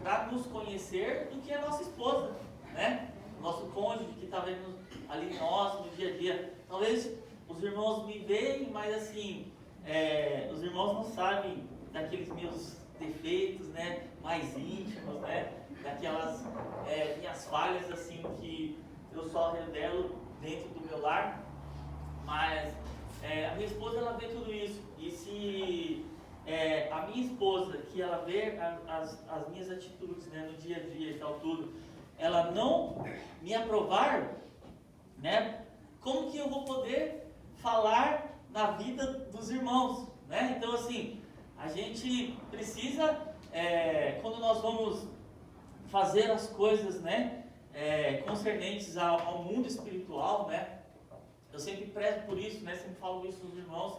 para nos conhecer do que a nossa esposa, né? Nosso cônjuge que está vendo ali nós no dia a dia. Talvez os irmãos me veem, mas assim, os irmãos não sabem daqueles meus defeitos, né? Mais íntimos, né? Daquelas minhas falhas assim que eu só revelo dentro do meu lar. Mas a minha esposa, ela vê tudo isso. E se a minha esposa, que ela vê as minhas atitudes, né, no dia a dia e tal, tudo, ela não me aprovar, né, como que eu vou poder falar na vida dos irmãos, né? Então, assim, a gente precisa, quando nós vamos fazer as coisas, né, concernentes ao mundo espiritual, né, eu sempre prezo por isso, né, sempre falo isso aos irmãos,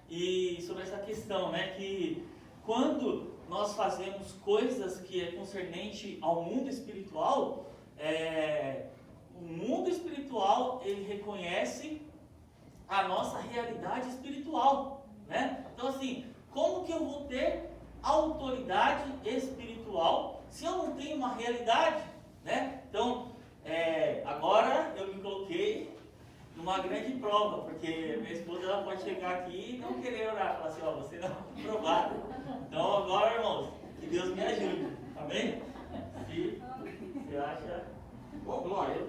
e sobre essa questão, né, que quando nós fazemos coisas que é concernente ao mundo espiritual, o mundo espiritual, ele reconhece a nossa realidade espiritual, né? Então, assim, como que eu vou ter autoridade espiritual se eu não tenho uma realidade, né? Então, agora eu me coloquei numa grande prova, porque minha esposa, ela pode chegar aqui e não querer orar, falar assim, ó, você não é aprovado. Então agora, irmãos, que Deus me ajude, amém? Se você acha... Bom, glória.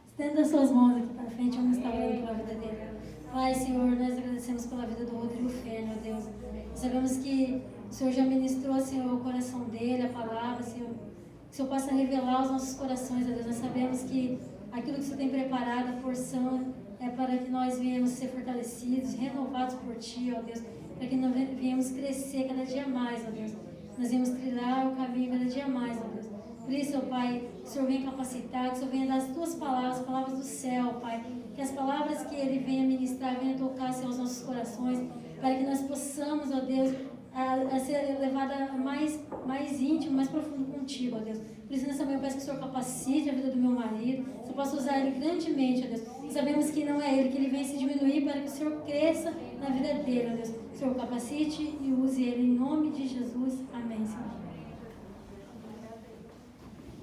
Estenda as suas mãos aqui para frente, vamos estar orando pela vida dele. Pai, Senhor, nós agradecemos pela vida do Rodrigo Fé, meu Deus. Nós sabemos que o Senhor já ministrou, Senhor, o coração dele, a palavra, Senhor. Que o Senhor possa revelar os nossos corações, Deus. Nós sabemos que aquilo que o Senhor tem preparado, a porção, é para que nós venhamos ser fortalecidos, renovados por Ti, ó Deus. Para que nós venhamos crescer cada dia mais, ó Deus. Nós venhamos trilhar o caminho cada dia mais, ó Deus. Por isso, ó Pai, que o Senhor venha capacitar, que o Senhor venha dar as Tuas palavras, as palavras do céu, Pai. Que as palavras que Ele venha ministrar, venha tocar, Senhor, os nossos corações, para que nós possamos, ó Deus, a ser levada mais íntimo, mais profundo contigo, ó Deus. Por isso, nessa manhã, eu peço que o Senhor capacite a vida do meu marido, que o Senhor possa usar ele grandemente, ó Deus. Sabemos que não é ele, que ele vem se diminuir para que o Senhor cresça na vida dele, ó Deus. Que o Senhor capacite e use ele em nome de Jesus. Amém, Senhor.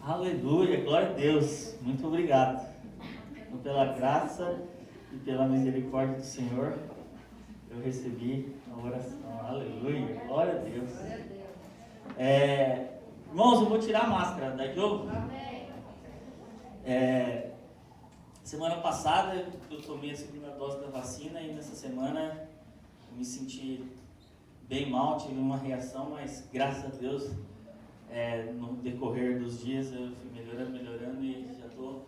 Aleluia, glória a Deus. Muito obrigado. Então, pela graça e pela misericórdia do Senhor, eu recebi a oração. Aleluia, glória a Deus. Irmãos, eu vou tirar a máscara da Joe. Semana passada eu tomei a segunda dose da vacina e nessa semana eu me senti bem mal, tive uma reação, mas graças a Deus, no decorrer dos dias eu fui melhorando e já estou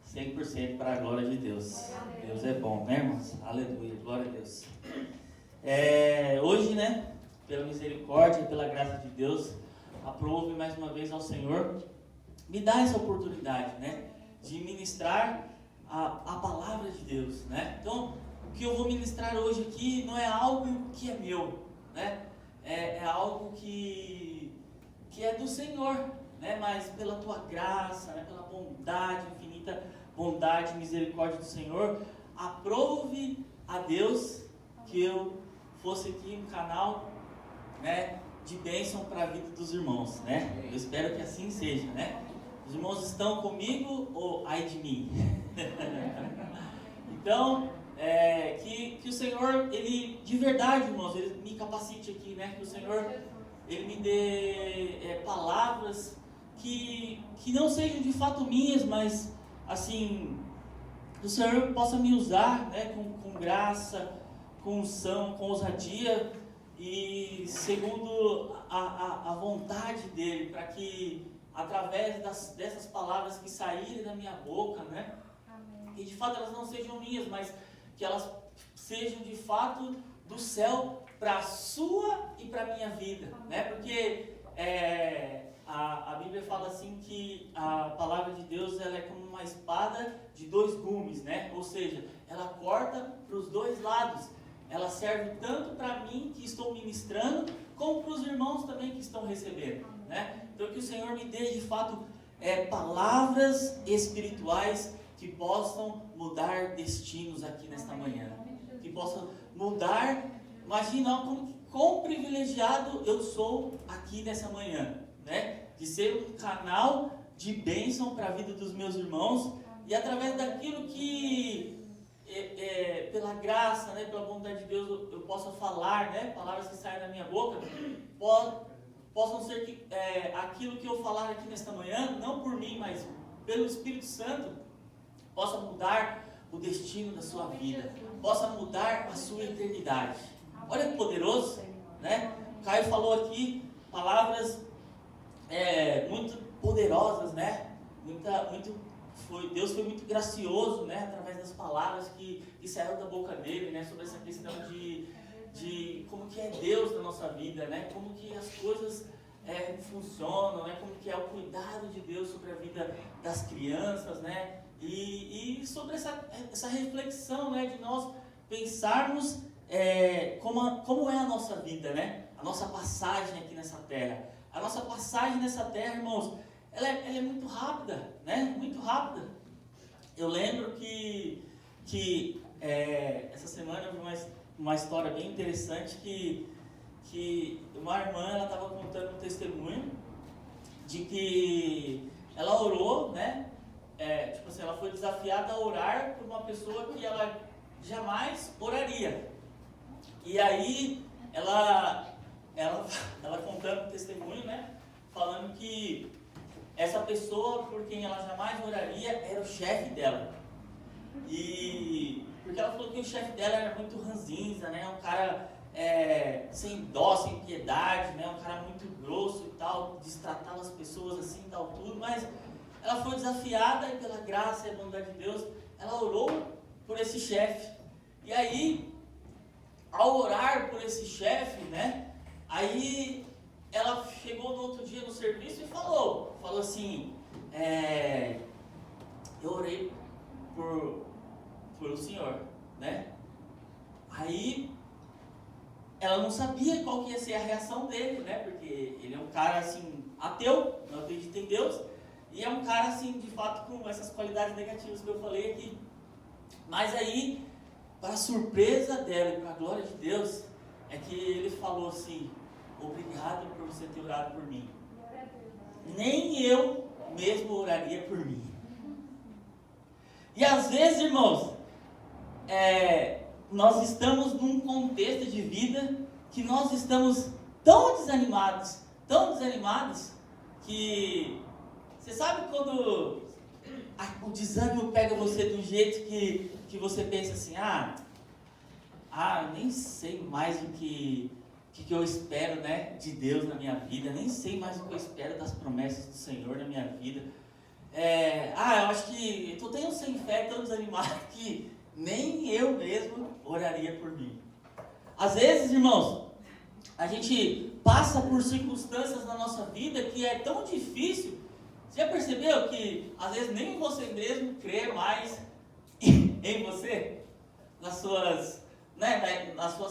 100% para a glória de Deus. Deus é bom, né, irmãos? Aleluia, glória a Deus. Hoje, né, pela misericórdia e pela graça de Deus, aprove mais uma vez ao Senhor me dar essa oportunidade, né, de ministrar a palavra de Deus, né? Então, o que eu vou ministrar hoje aqui não é algo que é meu, né? É algo que é do Senhor, né? Mas pela tua graça, né? Pela bondade, infinita bondade e misericórdia do Senhor, aprove a Deus que eu fosse aqui um canal, né, de bênção para a vida dos irmãos, né? Eu espero que assim seja, né? Os irmãos estão comigo ou ai de mim? Então, que o Senhor, Ele, de verdade, irmãos, Ele me capacite aqui, né? Que o Senhor, Ele me dê palavras que não sejam de fato minhas, mas, assim, que o Senhor possa me usar, né? Com graça, com unção, com ousadia e segundo a vontade dEle, para que através dessas palavras que saírem da minha boca, né? Amém. E de fato elas não sejam minhas, mas que elas sejam de fato do céu para a sua e para a minha vida, né? Porque a Bíblia fala assim que a palavra de Deus, ela é como uma espada de dois gumes, né? Ou seja, ela corta para os dois lados. Ela serve tanto para mim que estou ministrando, como para os irmãos também que estão recebendo, né? Então que o Senhor me dê de fato palavras espirituais que possam mudar destinos aqui nesta manhã, que possam mudar. Imagina quão privilegiado eu sou aqui nessa manhã, né? De ser um canal de bênção para a vida dos meus irmãos, e através daquilo que, pela graça, né, pela bondade de Deus, eu possa falar, né, palavras que saem da minha boca, possam ser aquilo que eu falar aqui nesta manhã, não por mim, mas pelo Espírito Santo, possa mudar o destino da sua vida, possa mudar a sua eternidade. Olha que poderoso, né? Caio falou aqui palavras muito poderosas, né? Deus foi muito gracioso, né? Através das palavras que saíram da boca dele, né? Sobre essa questão de como que é Deus na nossa vida, né? Como que as coisas funcionam, né? Como que é o cuidado de Deus sobre a vida das crianças, né? E sobre essa reflexão, né? De nós pensarmos como é a nossa vida, né? A nossa passagem aqui nessa terra. A nossa passagem nessa terra, irmãos, ela é muito rápida, né? Muito rápida. Eu lembro que essa semana eu vi uma história bem interessante que uma irmã, ela estava contando um testemunho de que ela orou, né? Tipo assim, ela foi desafiada a orar por uma pessoa que ela jamais oraria. E aí, ela contando um testemunho, né? Falando que essa pessoa por quem ela jamais oraria era o chefe dela. Porque ela falou que o chefe dela era muito ranzinza, né? Um cara sem dó, sem piedade, né? Um cara muito grosso e tal, destratava as pessoas assim e tal, tudo. Mas ela foi desafiada e pela graça e a bondade de Deus, ela orou por esse chefe. E aí, ao orar por esse chefe, né? Aí ela chegou no outro dia no serviço e falou assim, eu orei por o senhor, né? Aí ela não sabia qual que ia ser a reação dele, né? Porque ele é um cara assim, ateu, não acredita em Deus, e é um cara assim, de fato, com essas qualidades negativas que eu falei aqui. Mas aí, para a surpresa dela e para a glória de Deus, é que ele falou assim, obrigado por você ter orado por mim. Nem eu mesmo oraria por mim. E às vezes, irmãos, nós estamos num contexto de vida que nós estamos tão desanimados, que você sabe quando o desânimo pega você do jeito que você pensa assim, eu nem sei mais o que eu espero, né, de Deus na minha vida, nem sei mais o que eu espero das promessas do Senhor na minha vida. Eu acho que eu estou tão sem fé, tão desanimado que nem eu mesmo oraria por mim. Às vezes, irmãos, a gente passa por circunstâncias na nossa vida que é tão difícil. Você já percebeu que às vezes nem você mesmo crê mais em você? Nas suas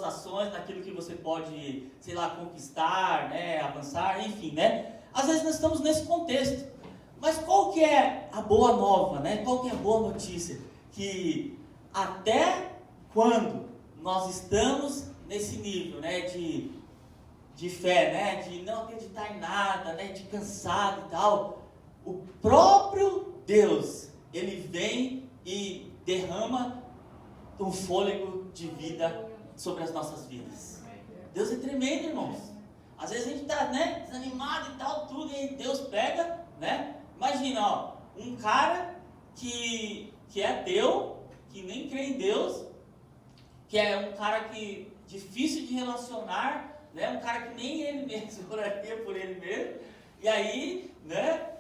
ações, naquilo que você pode, conquistar, né, avançar, enfim, né? Às vezes nós estamos nesse contexto. Mas qual que é a boa nova, né? Qual que é a boa notícia? Que até quando nós estamos nesse nível, né, de fé, né, de não acreditar em nada, né, de cansado e tal, o próprio Deus, ele vem e derrama um fôlego de vida sobre as nossas vidas. Deus é tremendo, irmãos. Às vezes a gente está, né, desanimado e tal, tudo, e aí Deus pega, né? Imagina, um cara que é ateu, que nem crê em Deus, que é um cara que difícil de relacionar, né? Um cara que nem ele mesmo oraria por ele mesmo. E aí, né,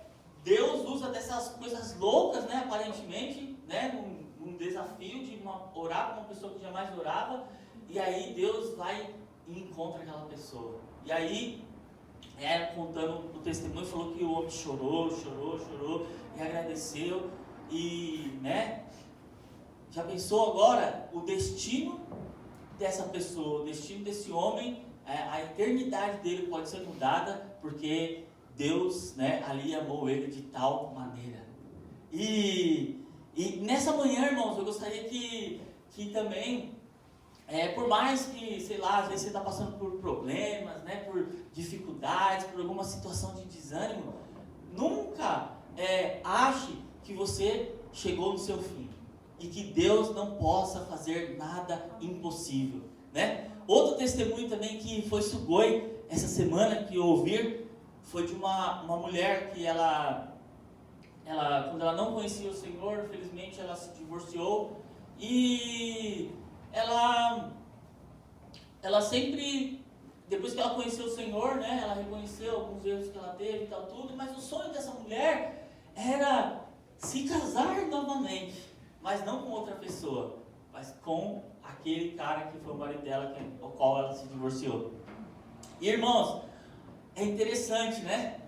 Deus usa dessas coisas loucas, né, aparentemente, né, num desafio de orar para uma pessoa que jamais orava, e aí Deus vai e encontra aquela pessoa. E aí, contando o testemunho, falou que o homem chorou, e agradeceu, e, né, já pensou agora o destino dessa pessoa, o destino desse homem, a eternidade dele pode ser mudada, porque Deus, né, ali amou ele de tal maneira. E nessa manhã, irmãos, eu gostaria que também Por mais que, sei lá, às vezes você está passando por problemas, né, por dificuldades, por alguma situação de desânimo, nunca ache que você chegou no seu fim e que Deus não possa fazer nada impossível, né? Outro testemunho também que foi sugoi essa semana que eu ouvi foi de uma mulher que ela, quando ela não conhecia o Senhor, infelizmente ela se divorciou e ela sempre, depois que ela conheceu o Senhor, né, ela reconheceu alguns erros que ela teve e tal, tudo, mas o sonho dessa mulher era se casar novamente, mas não com outra pessoa, mas com aquele cara que foi o marido dela, o qual ela se divorciou. E irmãos, é interessante, né,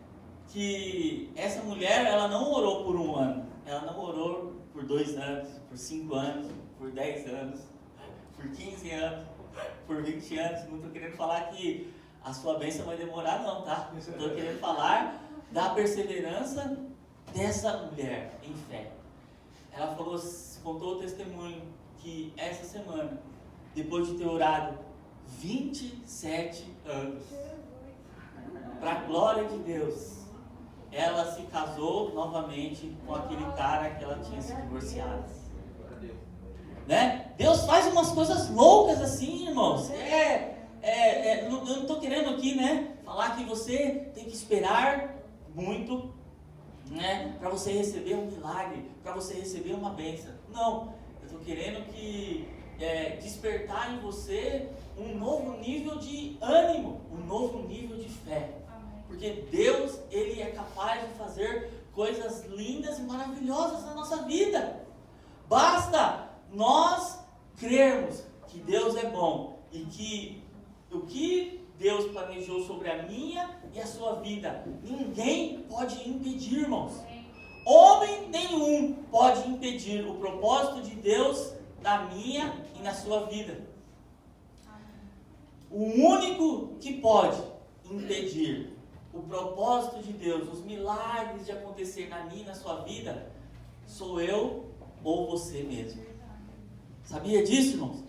que essa mulher, ela não orou por 1 ano, ela não orou por 2 anos, por 5 anos, por 10 anos, por 15 anos, por 20 anos. Não estou querendo falar que a sua bênção vai demorar não, tá? Estou querendo falar da perseverança dessa mulher em fé. Ela contou o testemunho que essa semana, depois de ter orado 27 anos, para a glória de Deus, ela se casou novamente com aquele cara que ela tinha se divorciado. Né? Deus faz umas coisas loucas assim, irmãos. Eu não estou querendo aqui, né, falar que você tem que esperar muito, né, para você receber um milagre, para você receber uma bênção. Não, eu estou querendo que despertar em você um novo nível de ânimo, um novo nível de fé. Porque Deus, Ele é capaz de fazer coisas lindas e maravilhosas na nossa vida. Basta nós crermos que Deus é bom e que o que Deus planejou sobre a minha e a sua vida, ninguém pode impedir, irmãos. Homem nenhum pode impedir o propósito de Deus na minha e na sua vida. O único que pode impedir o propósito de Deus, os milagres de acontecer na minha e na sua vida, sou eu ou você mesmo. Sabia disso, irmãos?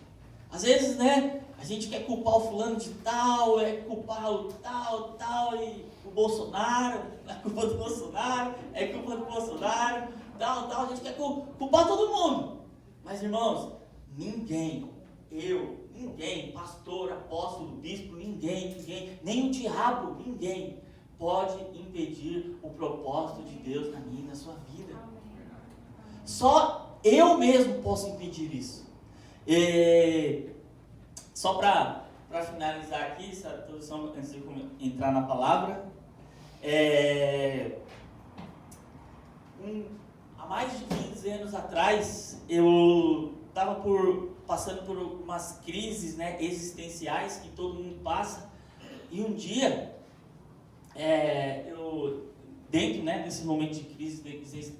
Às vezes, né, a gente quer culpar o fulano de tal, culpar o tal, e o Bolsonaro, é culpa do Bolsonaro, tal, a gente quer culpar todo mundo. Mas, irmãos, ninguém, pastor, apóstolo, bispo, ninguém, nem o diabo, ninguém pode impedir o propósito de Deus na minha e na sua vida. Só eu mesmo posso impedir isso. Só para finalizar aqui essa introdução, antes de entrar na palavra, há mais de 15 anos atrás, eu estava passando por umas crises, né, existenciais que todo mundo passa, e um dia, eu, dentro, né, desse momento de crises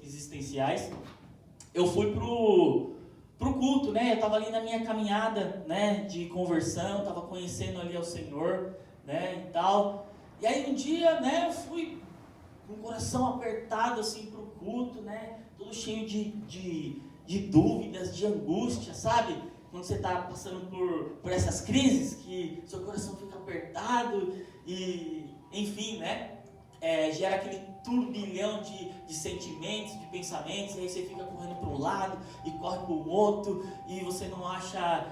existenciais, eu fui pro culto, né? Eu estava ali na minha caminhada, né, de conversão, estava conhecendo ali ao Senhor, né, e tal. E aí um dia, né, eu fui com o coração apertado assim pro culto, né, todo cheio de dúvidas, de angústia, sabe? Quando você está passando por essas crises, que seu coração fica apertado e, enfim, né? Gera aquele turbilhão de sentimentos, de pensamentos, e aí você fica correndo para um lado e corre para o outro, e você não acha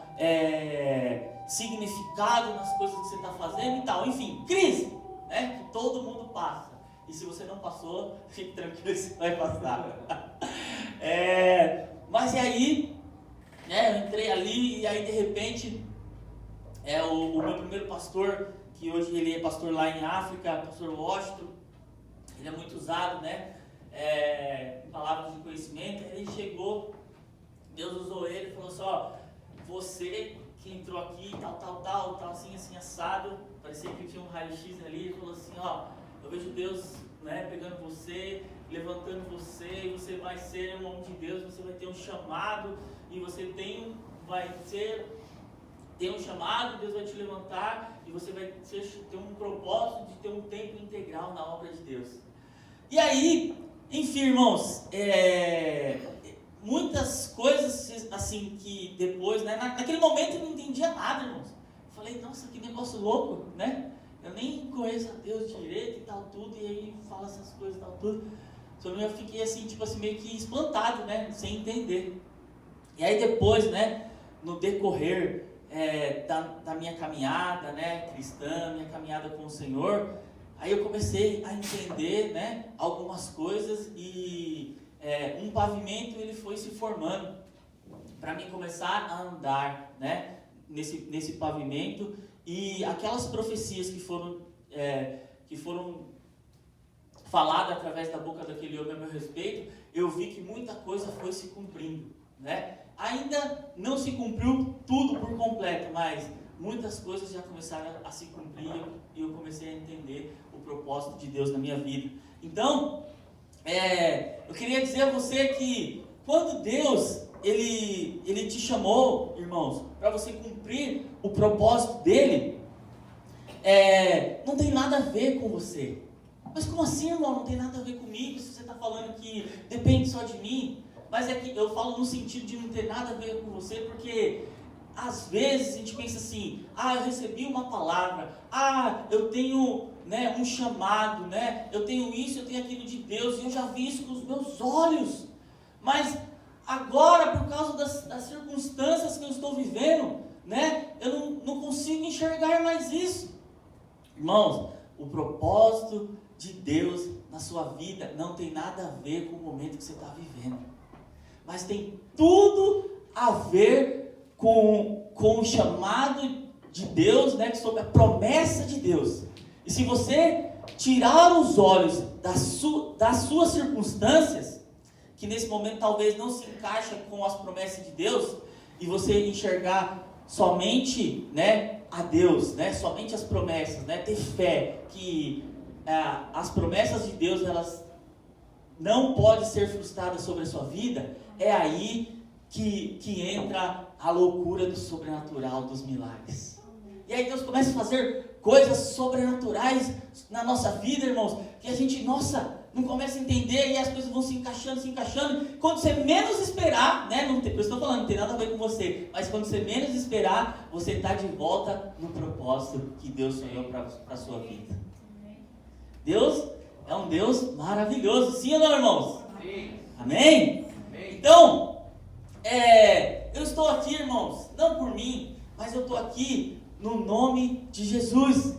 significado nas coisas que você está fazendo e tal. Enfim, crise, né? Que todo mundo passa. E se você não passou, fique tranquilo, você vai passar. Mas e aí, né, eu entrei ali e aí de repente, o meu primeiro pastor, que hoje ele é pastor lá em África, pastor Washington, ele é muito usado, né, em palavras de conhecimento. Ele chegou, Deus usou ele e falou assim, ó, você que entrou aqui, tal, assim, assado, parecia que tinha um raio-x ali, ele falou assim, ó, eu vejo Deus, né, pegando você, levantando você, e você vai ser um homem de Deus, você vai ter um chamado, e você tem um chamado, Deus vai te levantar, e você vai ter um propósito de ter um tempo integral na obra de Deus. E aí, enfim, irmãos, muitas coisas vezes, assim, que depois, né, naquele momento eu não entendia nada, irmãos. Falei, nossa, que negócio louco, né? Eu nem conheço a Deus direito e tal, tudo, e aí fala essas coisas e tal, tudo. Só que eu fiquei assim, tipo assim, meio que espantado, né, sem entender. E aí depois, né, no decorrer da minha caminhada, né, cristã, minha caminhada com o Senhor, aí eu comecei a entender, né, algumas coisas e um pavimento ele foi se formando para mim começar a andar, né, nesse pavimento, e aquelas profecias que foram faladas através da boca daquele homem a meu respeito, eu vi que muita coisa foi se cumprindo, né? Ainda não se cumpriu tudo por completo, mas muitas coisas já começaram a se cumprir e eu comecei a entender o propósito de Deus na minha vida. Então, eu queria dizer a você que quando Deus ele te chamou, irmãos, para você cumprir o propósito dele, não tem nada a ver com você. Mas como assim, irmão? Não tem nada a ver comigo, se você está falando que depende só de mim. Mas é que eu falo no sentido de não ter nada a ver com você, porque às vezes a gente pensa assim, eu recebi uma palavra, eu tenho, né, um chamado, né, eu tenho isso, eu tenho aquilo de Deus, e eu já vi isso com os meus olhos. Mas agora, por causa das circunstâncias que eu estou vivendo, né, eu não consigo enxergar mais isso. Irmãos, o propósito de Deus na sua vida não tem nada a ver com o momento que você está vivendo, mas tem tudo a ver com o chamado de Deus, né, sobre a promessa de Deus. E se você tirar os olhos das suas circunstâncias, que nesse momento talvez não se encaixa com as promessas de Deus, e você enxergar somente, né, a Deus, né, somente as promessas, né, ter fé que as promessas de Deus elas não podem ser frustradas sobre a sua vida, é aí que entra a loucura do sobrenatural, dos milagres. E aí Deus começa a fazer coisas sobrenaturais na nossa vida, irmãos, que a gente, não começa a entender, e as coisas vão se encaixando, quando você menos esperar, né, eu estou falando, não tem nada a ver com você, mas quando você menos esperar, você está de volta no propósito que Deus sonhou para a sua vida. Deus é um Deus maravilhoso, sim ou não, irmãos? Sim. Amém? Amém. Então, eu estou aqui, irmãos, não por mim, mas eu estou aqui no nome de Jesus.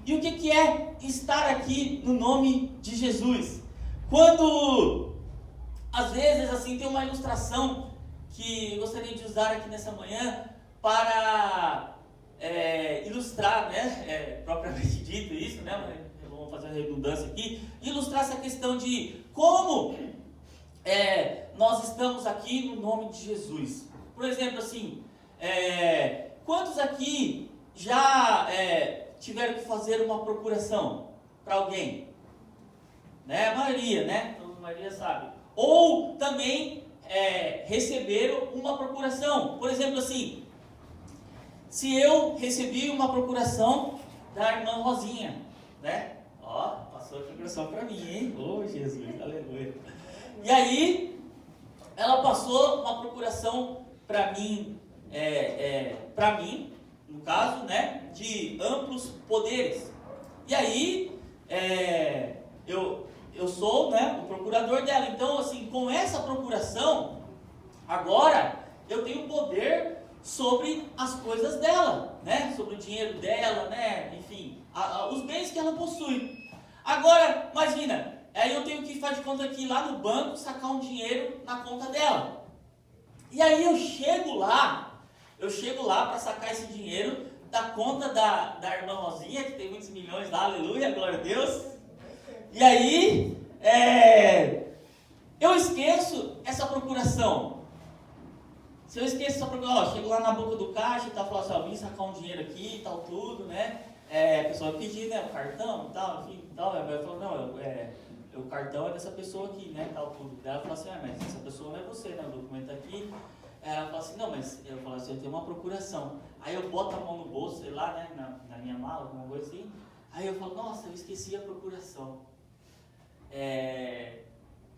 E o que é estar aqui no nome de Jesus? Quando, às vezes, assim, tem uma ilustração que eu gostaria de usar aqui nessa manhã para ilustrar, né, propriamente dito isso, né, vamos fazer uma redundância aqui, ilustrar essa questão de como nós estamos aqui no nome de Jesus. Por exemplo, assim, quantos aqui já tiveram que fazer uma procuração para alguém? Né? A maioria, né? A maioria sabe. Ou também receberam uma procuração. Por exemplo, assim, se eu recebi uma procuração da irmã Rosinha, né? Passou a procuração para mim, hein? Jesus, aleluia. E aí, ela passou uma procuração para mim, no caso, né, de amplos poderes. E aí, eu sou, né, o procurador dela. Então, assim, com essa procuração, agora eu tenho poder sobre as coisas dela, né, sobre o dinheiro dela, né, enfim, os bens que ela possui. Agora, imagina, aí eu tenho que fazer de conta aqui lá no banco, sacar um dinheiro na conta dela. E aí eu chego lá para sacar esse dinheiro da conta da irmã Rosinha, que tem muitos milhões lá, aleluia, glória a Deus. E aí, eu esqueço essa procuração. Se eu esqueço essa procuração, chego lá na boca do caixa e tal, falo assim, vim sacar um dinheiro aqui e tal, tudo, né? A pessoa vai pedir, né, o cartão e tal, enfim, tal. Eu falo, não, o cartão é dessa pessoa aqui, né, tal, tudo. Daí ela fala assim, mas essa pessoa não é você, né, o documento aqui. Ela fala assim, não, mas eu falo assim, eu tenho uma procuração. Aí eu boto a mão no bolso, sei lá, né, na minha mala, alguma coisa assim. Aí eu falo, nossa, eu esqueci a procuração.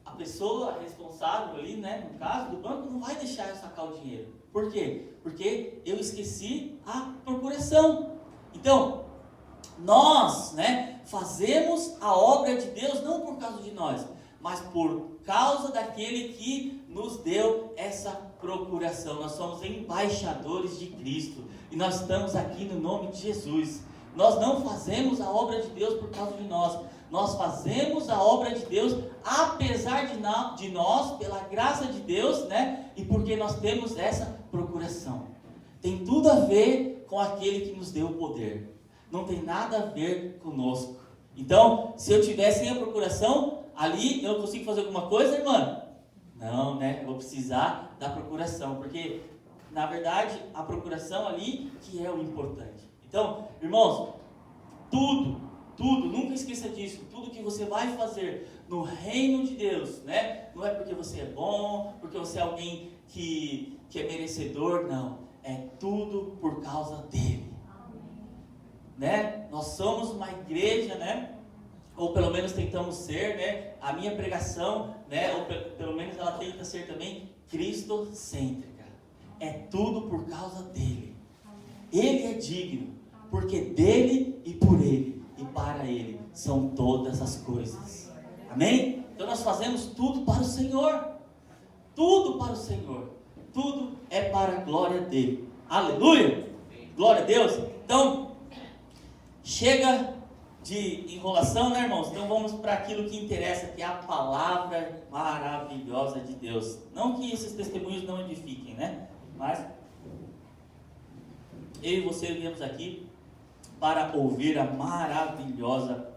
a pessoa responsável ali, né, no caso do banco, não vai deixar eu sacar o dinheiro. Por quê? Porque eu esqueci a procuração. Então, nós, né, fazemos a obra de Deus não por causa de nós, mas por causa daquele que nos deu essa procuração. Nós somos embaixadores de Cristo e nós estamos aqui no nome de Jesus. Nós não fazemos a obra de Deus por causa de nós. Nós fazemos a obra de Deus apesar de nós, pela graça de Deus, né? E porque nós temos essa procuração. Tem tudo a ver com aquele que nos deu o poder. Não tem nada a ver conosco. Então, se eu tivesse sem a procuração, ali eu não consigo fazer alguma coisa, irmã? Não, né? Eu vou precisar da procuração, porque, na verdade, a procuração ali que é o importante. Então, irmãos, tudo, nunca esqueça disso, tudo que você vai fazer no reino de Deus, né? Não é porque você é bom, porque você é alguém que é merecedor, não. É tudo por causa dele. Né? Nós somos uma igreja, né? Ou pelo menos tentamos ser, né? A minha pregação, né? Ou pelo menos ela tenta ser também cristocêntrica. É tudo por causa dele. Ele é digno, porque dele e por ele e para ele são todas as coisas. Amém? Então nós fazemos tudo para o Senhor. Tudo para o Senhor. Tudo é para a glória dele. Aleluia! Glória a Deus! Então, chega de enrolação, né, irmãos? Então vamos para aquilo que interessa, que é a palavra maravilhosa de Deus. Não que esses testemunhos não edifiquem, né? Mas eu e você viemos aqui para ouvir a maravilhosa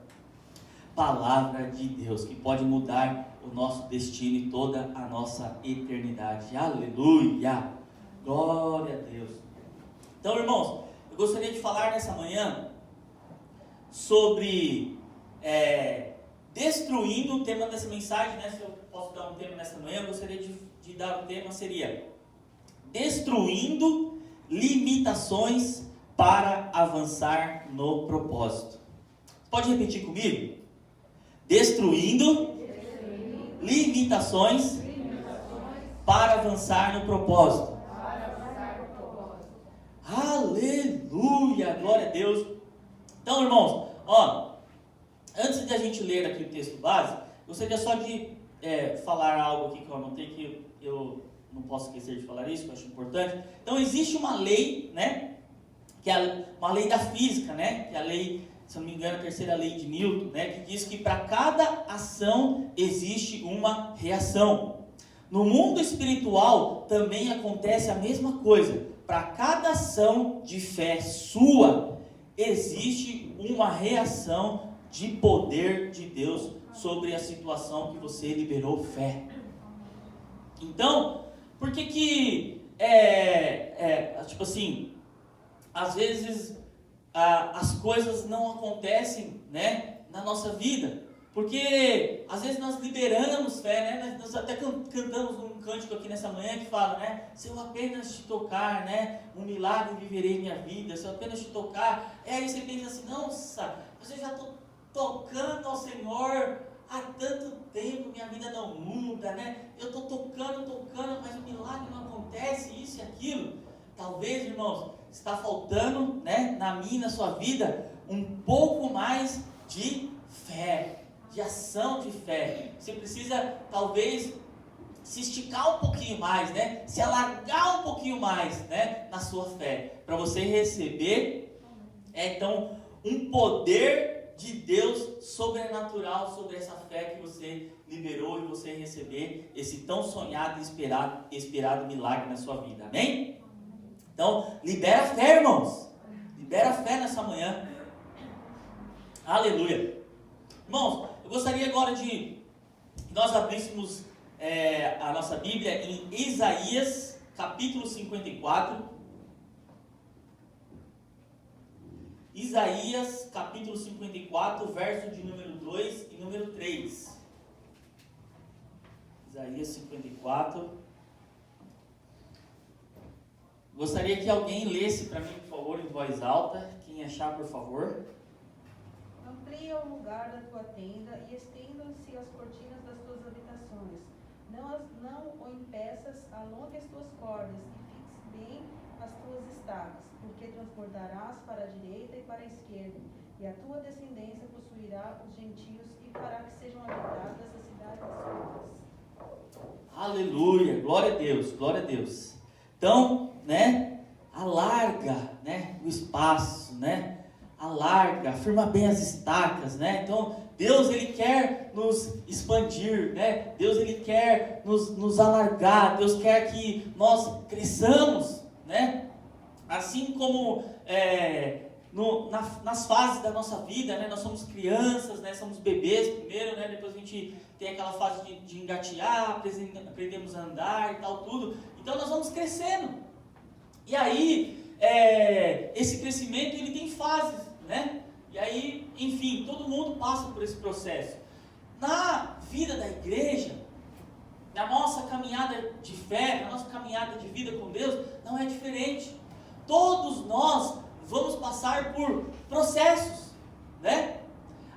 palavra de Deus, que pode mudar o nosso destino e toda a nossa eternidade. Aleluia! Glória a Deus! Então, irmãos, eu gostaria de falar nessa manhã sobre destruindo. O tema dessa mensagem, né? Se eu posso dar um tema nessa manhã, eu gostaria de dar o tema, seria destruindo limitações para avançar no propósito. Pode repetir comigo? Destruindo limitações para avançar no propósito. Aleluia, glória a Deus. Então, irmãos, ó, antes de a gente ler aqui o texto base, gostaria só de falar algo aqui que eu anotei, que eu não posso esquecer de falar isso, que eu acho importante. Então, existe uma lei, né, que é uma lei da física, né, que é a lei, se eu não me engano, a terceira lei de Newton, né, que diz que para cada ação existe uma reação. No mundo espiritual também acontece a mesma coisa. Para cada ação de fé sua, existe uma reação de poder de Deus sobre a situação que você liberou fé. Então, por que tipo assim, às vezes as coisas não acontecem, né, na nossa vida? Porque às vezes nós liberamos fé, né? Nós até cantamos um cântico aqui nessa manhã que fala, né? Se eu apenas te tocar, né? Um milagre viverei em minha vida. Se eu apenas te tocar. Aí você pensa assim, nossa, eu já estou tocando ao Senhor há tanto tempo, minha vida não muda, né? Eu estou tocando, mas o milagre não acontece, isso e aquilo. Talvez, irmãos, está faltando, né? Na minha e na sua vida, um pouco mais de fé. De ação de fé. Você precisa, talvez, se esticar um pouquinho mais, né? Se alargar um pouquinho mais, né? Na sua fé. Para você receber, então, um poder de Deus sobrenatural sobre essa fé que você liberou e você receber esse tão sonhado e esperado milagre na sua vida. Amém? Então, libera a fé, irmãos. Libera a fé nessa manhã. Aleluia. Irmãos, eu gostaria agora de nós abríssemos a nossa Bíblia em Isaías, capítulo 54. Isaías, capítulo 54, verso de número 2 e número 3. Isaías 54. Gostaria que alguém lesse para mim, por favor, em voz alta. Quem achar, por favor. Amplia o lugar da tua tenda e estendam-se as cortinas das tuas habitações. Não o impeças, alongue as tuas cordas e fixe bem as tuas estacas, porque transbordarás para a direita e para a esquerda, e a tua descendência possuirá os gentios e fará que sejam habitadas as cidades suas. Aleluia, glória a Deus, glória a Deus. Então, né, alarga, né, o espaço, né, alarga, firma bem as estacas, né. Então Deus, ele quer nos expandir, né, Deus, ele quer nos alargar, Deus quer que nós cresçamos, né, assim como nas fases da nossa vida, né, nós somos crianças, né, somos bebês primeiro, né, depois a gente tem aquela fase de engatear, aprendemos a andar e tal, tudo. Então nós vamos crescendo. E aí, esse crescimento, ele tem fases, né? E aí, enfim, todo mundo passa por esse processo. Na vida da igreja, na nossa caminhada de fé, na nossa caminhada de vida com Deus, não é diferente. Todos nós vamos passar por processos, né?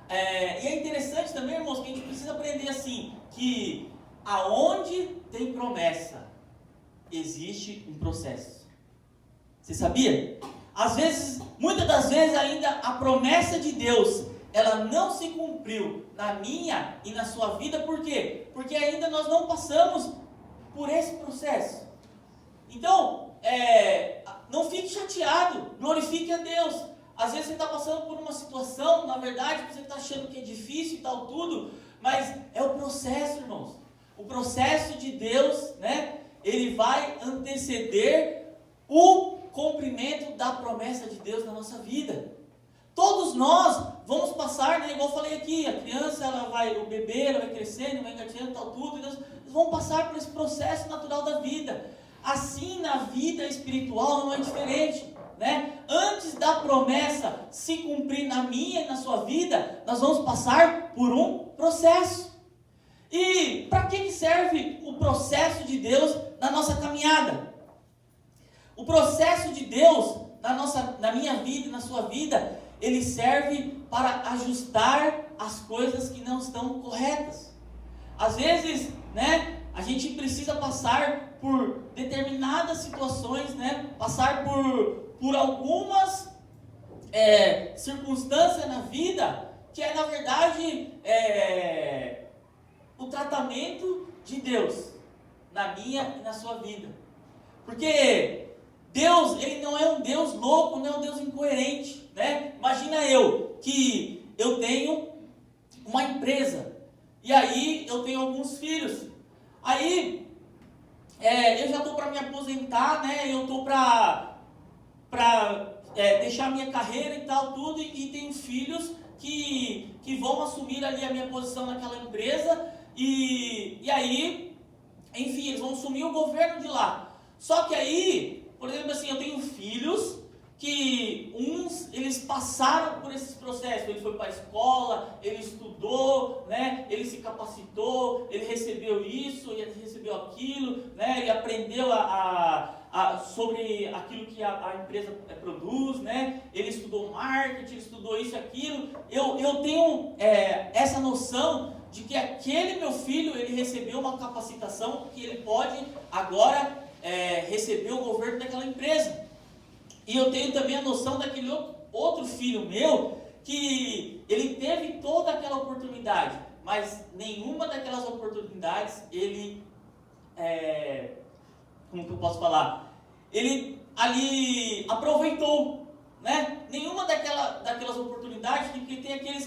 E é interessante também, irmãos, que a gente precisa aprender assim, que aonde tem promessa, existe um processo. Você sabia? Às vezes, muitas das vezes ainda a promessa de Deus, ela não se cumpriu na minha e na sua vida, por quê? Porque ainda nós não passamos por esse processo. Então, não fique chateado, glorifique a Deus. Às vezes você está passando por uma situação, na verdade, você está achando que é difícil e tal, tudo, mas é o processo, irmãos. O processo de Deus, né, ele vai anteceder o cumprimento da promessa de Deus na nossa vida. Todos nós vamos passar, né, igual eu falei aqui, a criança, o bebê, ela vai crescendo, vai engatinhando e tal, tudo, e nós vamos passar por esse processo natural da vida. Assim, na vida espiritual não é diferente, né? Antes da promessa se cumprir na minha e na sua vida, nós vamos passar por um processo. E para que serve o processo de Deus na nossa caminhada? O processo de Deus na minha vida e na sua vida, ele serve para ajustar as coisas que não estão corretas. Às vezes, né, a gente precisa passar por determinadas situações, né, passar por algumas circunstâncias na vida, que é na verdade o tratamento de Deus na minha e na sua vida. Porque Deus, ele não é um Deus louco, não é um Deus incoerente, né? Imagina que eu tenho uma empresa, e aí eu tenho alguns filhos, aí eu já estou para me aposentar, né? Eu estou para deixar minha carreira e tal, tudo, e tenho filhos que vão assumir ali a minha posição naquela empresa, e aí, enfim, eles vão assumir o governo de lá. Só que aí, por exemplo, assim, eu tenho filhos que eles passaram por esses processos. Ele foi para a escola, ele estudou, né? Ele se capacitou, ele recebeu isso, ele recebeu aquilo, né? Ele aprendeu sobre aquilo que a empresa produz, né? Ele estudou marketing, ele estudou isso e aquilo. Eu tenho essa noção de que aquele meu filho, ele recebeu uma capacitação que ele pode agora receber o governo daquela empresa. E eu tenho também a noção daquele outro filho meu, que ele teve toda aquela oportunidade, mas nenhuma daquelas oportunidades ele, como que eu posso falar? Ele ali aproveitou, né? Nenhuma daquelas oportunidades, porque tem aqueles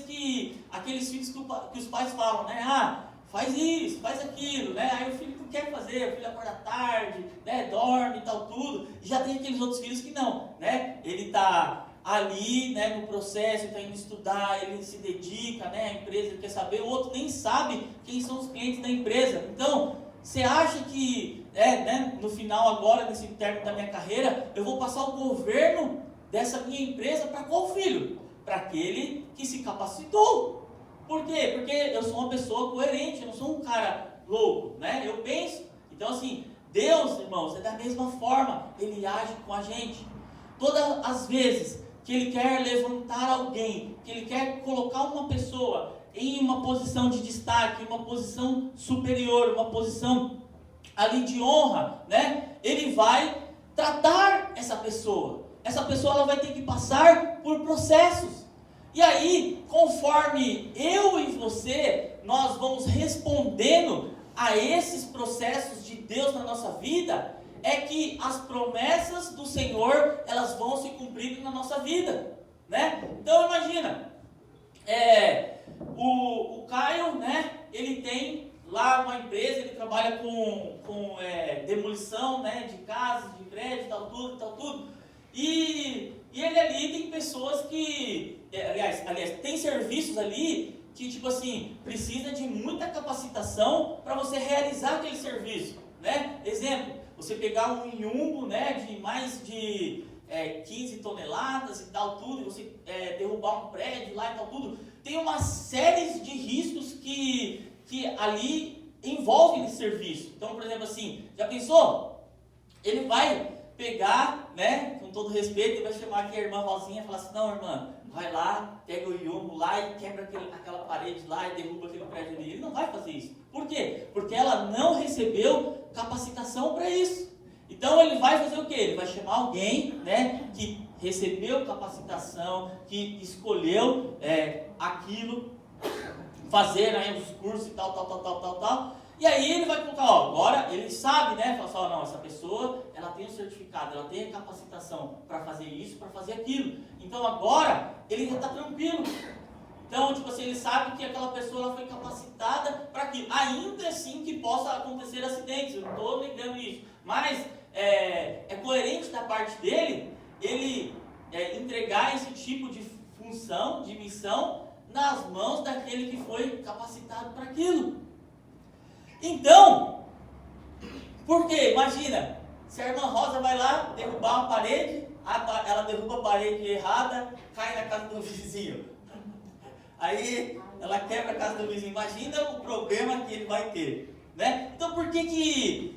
filhos que os pais falam, né? Faz isso, faz aquilo, né? Aí o filho não quer fazer, o filho acorda tarde, né? Dorme e tal, tudo. E já tem aqueles outros filhos que não, né? Ele está ali, né, no processo, está indo estudar, ele se dedica, né? A empresa ele quer saber, o outro nem sabe quem são os clientes da empresa. Então, você acha que, né, no final agora, nesse término da minha carreira, eu vou passar o governo dessa minha empresa para qual filho? Para aquele que se capacitou. Por quê? Porque eu sou uma pessoa coerente, eu não sou um cara louco, né? Eu penso. Então, assim, Deus, irmãos, é da mesma forma, Ele age com a gente. Todas as vezes que Ele quer levantar alguém, que Ele quer colocar uma pessoa em uma posição de destaque, uma posição superior, uma posição ali de honra, né? Ele vai tratar essa pessoa. Essa pessoa ela vai ter que passar por processos. E aí, conforme eu e você, nós vamos respondendo a esses processos de Deus na nossa vida, é que as promessas do Senhor, elas vão se cumprindo na nossa vida, né? Então imagina, o Caio, né, ele tem lá uma empresa, ele trabalha com demolição, né, de casas, de prédios, tal tudo. E ele ali tem pessoas que, aliás, tem serviços ali que, tipo assim, precisa de muita capacitação para você realizar aquele serviço, né? Exemplo, você pegar um inhumbo, né, de mais de 15 toneladas e tal tudo, e você derrubar um prédio lá e tal tudo, tem uma série de riscos que ali envolvem esse serviço. Então, por exemplo assim, já pensou? Ele vai pegar, né, com todo respeito, ele vai chamar aqui a irmã Rosinha e falar assim, não, irmã, vai lá, pega o iumbo lá e quebra aquela parede lá e derruba aquele prédio ali. Ele não vai fazer isso. Por quê? Porque ela não recebeu capacitação para isso. Então ele vai fazer o quê? Ele vai chamar alguém, né, que recebeu capacitação, que escolheu aquilo, fazer, né, os cursos e tal. E aí ele vai colocar, agora ele sabe, né, fala assim, não, essa pessoa, ela tem um certificado, ela tem a capacitação para fazer isso, para fazer aquilo. Então agora ele já está tranquilo. Então, tipo assim, ele sabe que aquela pessoa ela foi capacitada para aquilo. Ainda assim que possa acontecer acidentes, eu não estou negando isso. Mas é coerente da parte dele, ele entregar esse tipo de função, de missão, nas mãos daquele que foi capacitado para aquilo. Então, por quê? Imagina, se a irmã Rosa vai lá derrubar uma parede, ela derruba a parede errada, cai na casa do vizinho. Aí ela quebra a casa do vizinho. Imagina o problema que ele vai ter, né? Então por que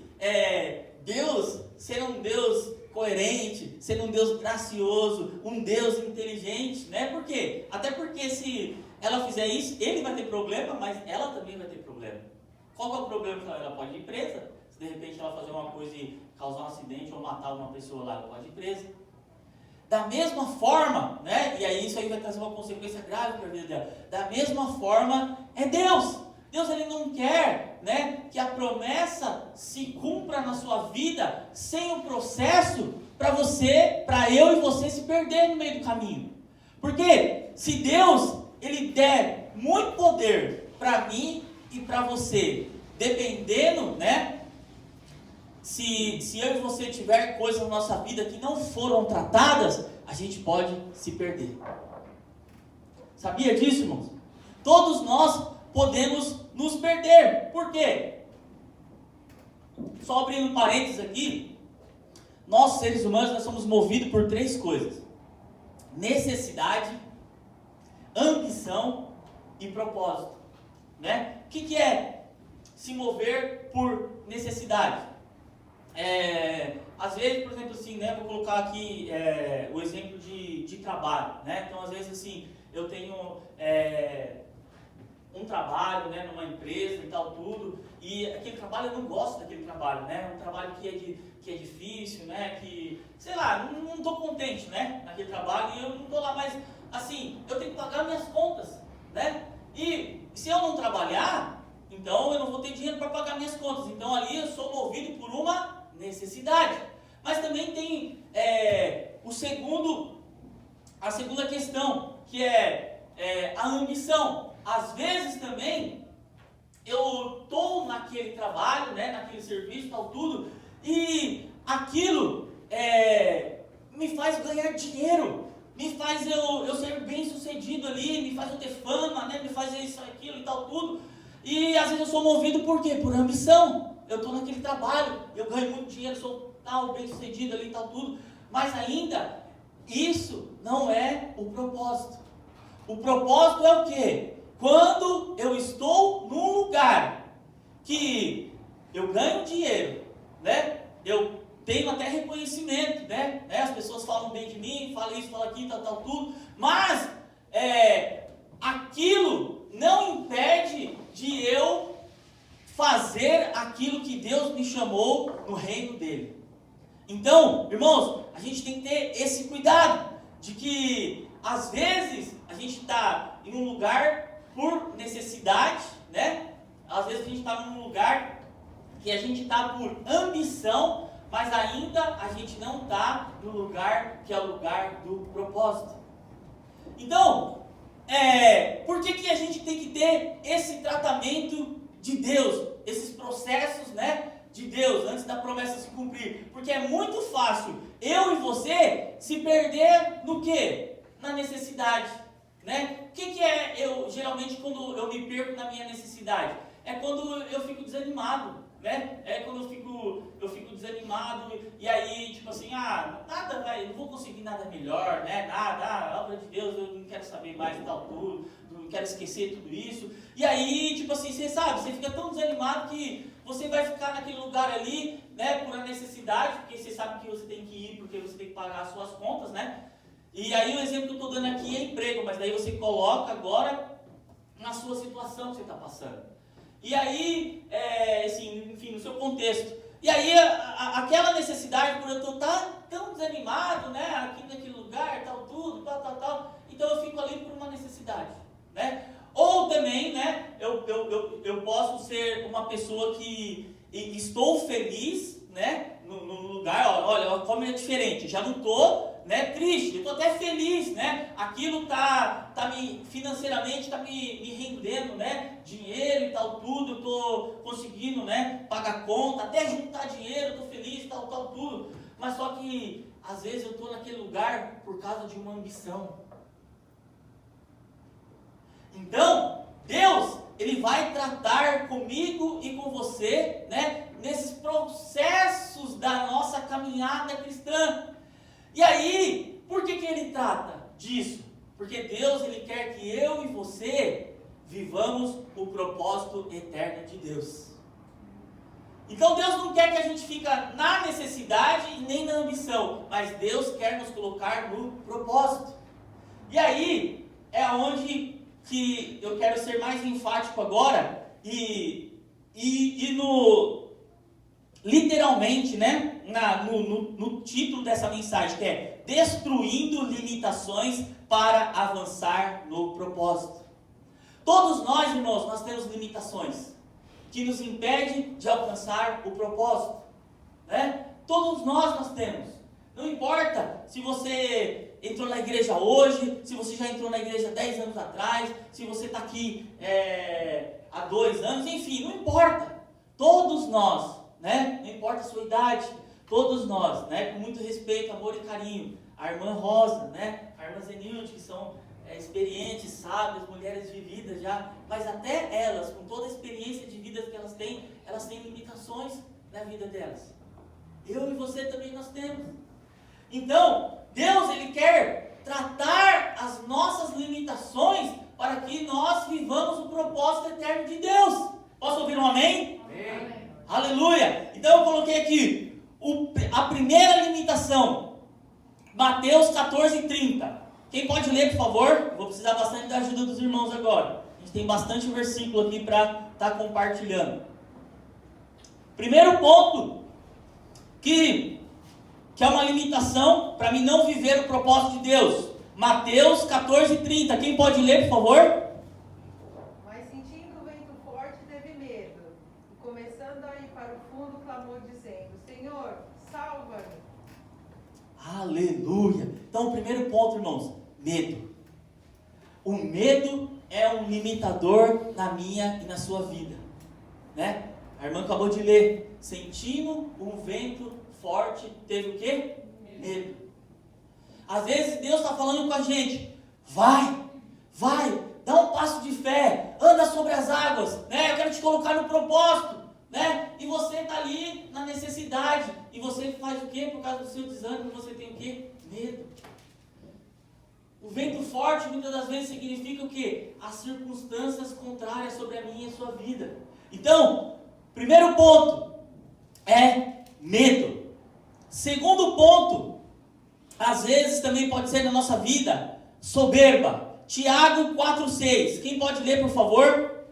Deus, ser um Deus coerente, ser um Deus gracioso, um Deus inteligente, né? Por quê? Até porque se ela fizer isso, ele vai ter problema, mas ela também vai ter problema. Qual que é o problema? Ela pode ir presa. Se de repente ela fazer uma coisa e causar um acidente ou matar uma pessoa lá, ela pode ir presa. Da mesma forma, né? E aí isso aí vai trazer uma consequência grave para a vida dela. Da mesma forma é Deus. Deus ele não quer, né, que a promessa se cumpra na sua vida sem um processo para eu e você se perder no meio do caminho. Porque se Deus ele der muito poder para mim e para você, dependendo, né? Se eu e você tiver coisas na nossa vida que não foram tratadas, a gente pode se perder. Sabia disso, irmãos? Todos nós podemos nos perder. Por quê? Só abrindo um parênteses aqui, nós seres humanos nós somos movidos por 3 coisas: necessidade, ambição e propósito, né? O que é se mover por necessidade? Às vezes, por exemplo, assim, né, vou colocar aqui o exemplo de trabalho, né? Então, às vezes, assim, eu tenho um trabalho, né, numa empresa e tal, tudo, e aquele trabalho, eu não gosto daquele trabalho, né? Um trabalho que é difícil, né? Que, sei lá, não estou contente, né, naquele trabalho, e eu não estou lá, mas, assim, eu tenho que pagar minhas contas, né? E se eu não trabalhar, então eu não vou ter dinheiro para pagar minhas contas. Então, ali eu sou movido por uma necessidade. Mas também tem a segunda questão, que é a ambição. Às vezes também eu estou naquele trabalho, né, naquele serviço, tal tudo, e aquilo me faz ganhar dinheiro, me faz eu ser bem sucedido ali, me faz eu ter fama, né, me faz isso, aquilo e tal tudo. E às vezes eu sou movido por quê? Por ambição. Eu estou naquele trabalho, eu ganho muito dinheiro, sou tal, bem sucedido ali e tal tudo, mas ainda isso não é o propósito. O propósito é o quê? Quando eu estou num lugar que eu ganho dinheiro, né? Eu tenho até reconhecimento, né? As pessoas falam bem de mim, falam isso, falam aquilo, tal, tudo, mas aquilo não impede de eu fazer aquilo que Deus me chamou no reino dele. Então, irmãos, a gente tem que ter esse cuidado de que às vezes a gente está em um lugar por necessidade, né? Às vezes a gente está num lugar que a gente está por ambição, mas ainda a gente não está no lugar que é o lugar do propósito. Então, por que a gente tem que ter esse tratamento de Deus, esses processos, né, de Deus, antes da promessa se cumprir? Porque é muito fácil eu e você se perder no quê? Na necessidade, né? O que é geralmente quando eu me perco na minha necessidade? É quando eu fico desanimado, né? É quando eu fico desanimado e aí, tipo assim, nada, não vou conseguir nada melhor, né? Nada, obra de Deus, eu não quero saber mais e tal tudo, não quero esquecer tudo isso. E aí, tipo assim, você fica tão desanimado que você vai ficar naquele lugar ali, né? Por a necessidade, porque você sabe que você tem que ir, porque você tem que pagar as suas contas, né? E aí o exemplo que eu estou dando aqui é emprego, mas daí você coloca agora na sua situação que você está passando. E aí, assim, enfim, no seu contexto. E aí, aquela necessidade, por eu estar tão desanimado, né, aqui naquele lugar, tal, tudo, tal, então eu fico ali por uma necessidade, né? Ou também, né, eu posso ser uma pessoa que estou feliz, né, no lugar, olha como é diferente, já não estou, né, triste, eu estou até feliz, né, aquilo tá financeiramente está me rendendo, né, dinheiro e tal, tudo, eu estou conseguindo, né, pagar conta, até juntar dinheiro, eu estou feliz, tal, tudo, mas só que, às vezes eu estou naquele lugar por causa de uma ambição. Então, Deus, Ele vai tratar comigo e com você, né, nesses processos da nossa caminhada cristã. E aí, por que Ele trata disso? Porque Deus, Ele quer que eu e você vivamos o propósito eterno de Deus. Então Deus não quer que a gente fique na necessidade e nem na ambição, mas Deus quer nos colocar no propósito. E aí, é onde que eu quero ser mais enfático agora, e literalmente, né, no título dessa mensagem, que é Destruindo Limitações para Avançar no Propósito. Todos nós, irmãos, nós temos limitações que nos impedem de alcançar o propósito, né? Todos nós temos. Não importa se você entrou na igreja hoje, se você já entrou na igreja 10 anos atrás, se você está aqui há 2 anos, enfim, não importa. Todos nós, né? Não importa a sua idade, todos nós, né? Com muito respeito, amor e carinho. A irmã Rosa, né? A irmã Zenilde, que são experientes, sábias, mulheres vividas já, mas até elas, com toda a experiência de vida que elas têm limitações na vida delas. Eu e você também nós temos. Então, Deus, Ele quer tratar as nossas limitações para que nós vivamos o propósito eterno de Deus. Posso ouvir um amém? Amém. Aleluia! Então eu coloquei aqui a primeira limitação, Mateus 14:30. Quem pode ler, por favor? Vou precisar bastante da ajuda dos irmãos agora. A gente tem bastante versículo aqui para estar compartilhando. Primeiro ponto, que é uma limitação para mim não viver o propósito de Deus. Mateus 14:30. Quem pode ler, por favor? Mas sentindo o vento forte, teve medo. E começando a ir para o fundo, clamou dizendo: Senhor, salva-me. Aleluia! Então o primeiro ponto, irmãos, medo. O medo é um limitador na minha e na sua vida, né? A irmã acabou de ler, sentindo um vento forte, teve o quê? Medo. Às vezes Deus está falando com a gente, vai, dá um passo de fé, anda sobre as águas, né? Eu quero te colocar no propósito, né? E você está ali na necessidade, e você faz o quê? Por causa do seu desânimo, você tem o quê? Medo. O vento forte muitas das vezes significa o quê? As circunstâncias contrárias sobre a minha e a sua vida. Então, primeiro ponto é medo. Segundo ponto, às vezes também pode ser na nossa vida, soberba. Tiago 4,6. Quem pode ler, por favor?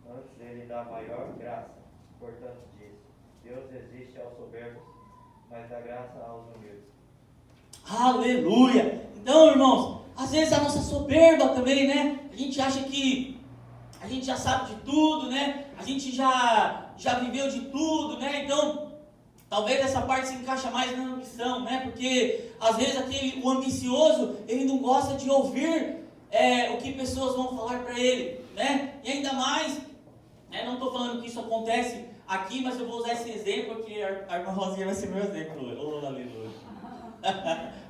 Antes ele dá maior graça. Portanto diz, Deus resiste aos soberbos, mas dá graça aos humildes. Aleluia! Então, irmãos, às vezes a nossa soberba também, né? A gente acha que a gente já sabe de tudo, né? A gente já viveu de tudo, né? Então, talvez essa parte se encaixa mais na ambição, né? Porque às vezes o ambicioso, ele não gosta de ouvir o que pessoas vão falar para ele, né? E ainda mais, não estou falando que isso acontece aqui, mas eu vou usar esse exemplo porque a irmã Rosinha vai ser meu exemplo. Oh, aleluia.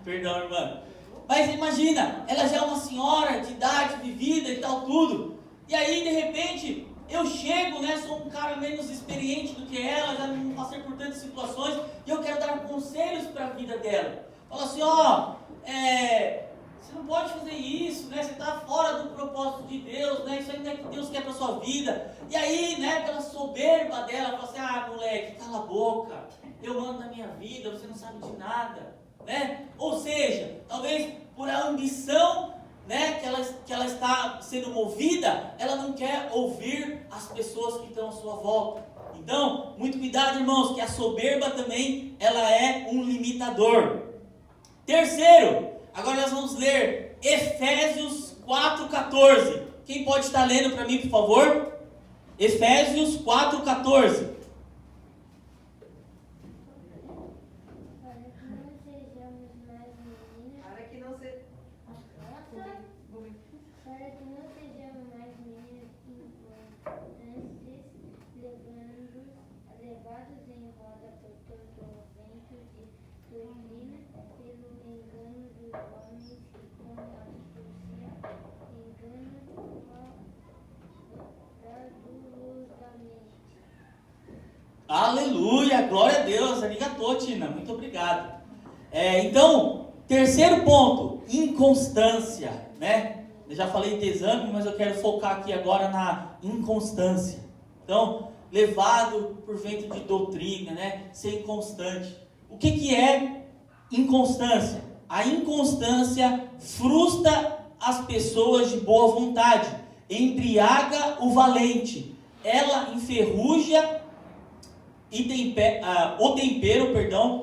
Perdão, irmã. Mas imagina, ela já é uma senhora de idade, vivida e tal, tudo. E aí, de repente, eu chego, né? Sou um cara menos experiente do que ela, já não passei por tantas situações, e eu quero dar conselhos para a vida dela. Fala assim, você não pode fazer isso, né? Você está fora do propósito de Deus, né? Isso aí não é que Deus quer para a sua vida. E aí, né, pela soberba dela, fala assim, moleque, cala a boca, eu mando na minha vida, você não sabe de nada, né? Ou seja, talvez por a ambição, né, que ela está sendo movida, ela não quer ouvir as pessoas que estão à sua volta. Então, muito cuidado, irmãos, que a soberba também, ela é um limitador. Terceiro, agora nós vamos ler Efésios 4,14. Quem pode estar lendo para mim, por favor? Efésios 4,14. Aleluia, glória a Deus, arigatô, Tina, muito obrigado. Então, terceiro ponto, inconstância, né? Eu já falei desânimo, mas eu quero focar aqui agora na inconstância. Então, levado por vento de doutrina, né? Ser inconstante. O que é inconstância? A inconstância frustra as pessoas de boa vontade, embriaga o valente, ela enferruja o tempero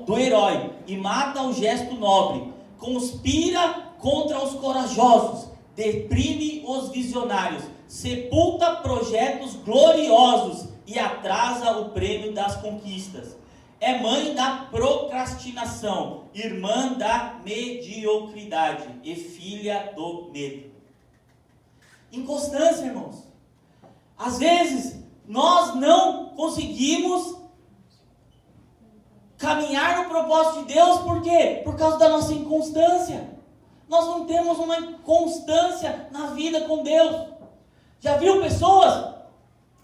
do herói e mata o gesto nobre, conspira contra os corajosos, deprime os visionários, sepulta projetos gloriosos e atrasa o prêmio das conquistas. É mãe da procrastinação, irmã da mediocridade e filha do medo. Inconstância, irmãos. Às vezes, nós não conseguimos caminhar no propósito de Deus, por quê? Por causa da nossa inconstância. Nós não temos uma constância na vida com Deus. Já viu pessoas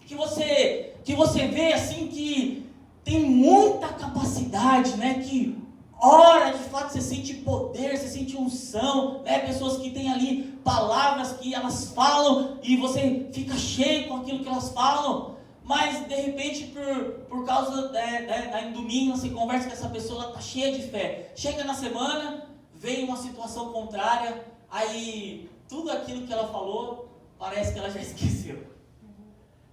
que você vê assim que tem muita capacidade, né? Que ora, de fato, você sente poder, você sente unção, né? Pessoas que têm ali palavras que elas falam e você fica cheio com aquilo que elas falam. Mas, de repente, por causa, em domingo, você conversa com essa pessoa, ela está cheia de fé. Chega na semana, vem uma situação contrária, aí tudo aquilo que ela falou, parece que ela já esqueceu.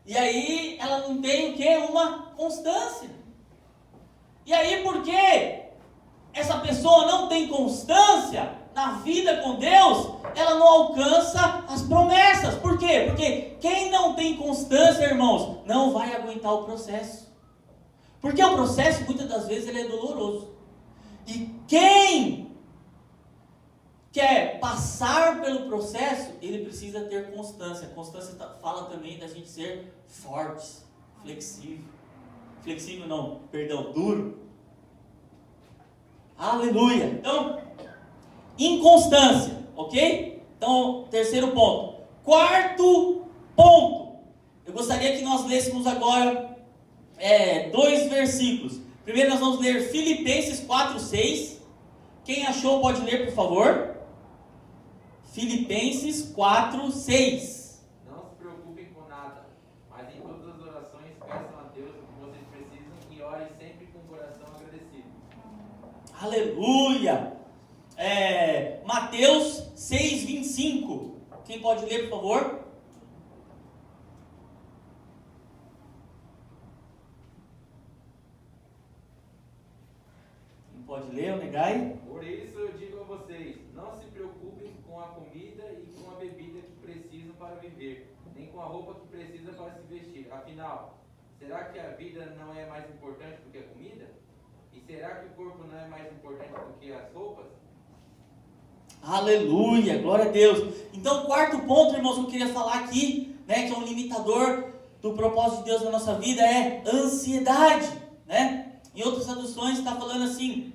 E aí, ela não tem o quê? Uma constância. E aí, por que essa pessoa não tem constância na vida com Deus, ela não alcança as promessas. Por quê? Porque quem não tem constância, irmãos, não vai aguentar o processo. Porque o processo, muitas das vezes, ele é doloroso. E quem quer passar pelo processo, ele precisa ter constância. Constância fala também da gente ser fortes, flexível. Flexível não, perdão, duro. Aleluia. Então, inconstância, ok? Então, terceiro ponto. Quarto ponto. Eu gostaria que nós lêssemos agora 2 versículos. Primeiro nós vamos ler Filipenses 4:6. Quem achou pode ler, por favor. Filipenses 4:6. Não se preocupem com nada, Aleluia! Mateus 6:25. Quem pode ler, por favor? Quem pode ler, o negai? Por isso eu digo a vocês, não se preocupem com a comida e com a bebida que precisam para viver, nem com a roupa que precisa para se vestir. Afinal, será que a vida não é mais importante do que a comida? E será que o corpo não é mais importante do que as roupas? Aleluia, glória a Deus. Então, quarto ponto, irmãos, que eu queria falar aqui, né, que é um limitador do propósito de Deus na nossa vida, é ansiedade, né? Em outras traduções está falando assim,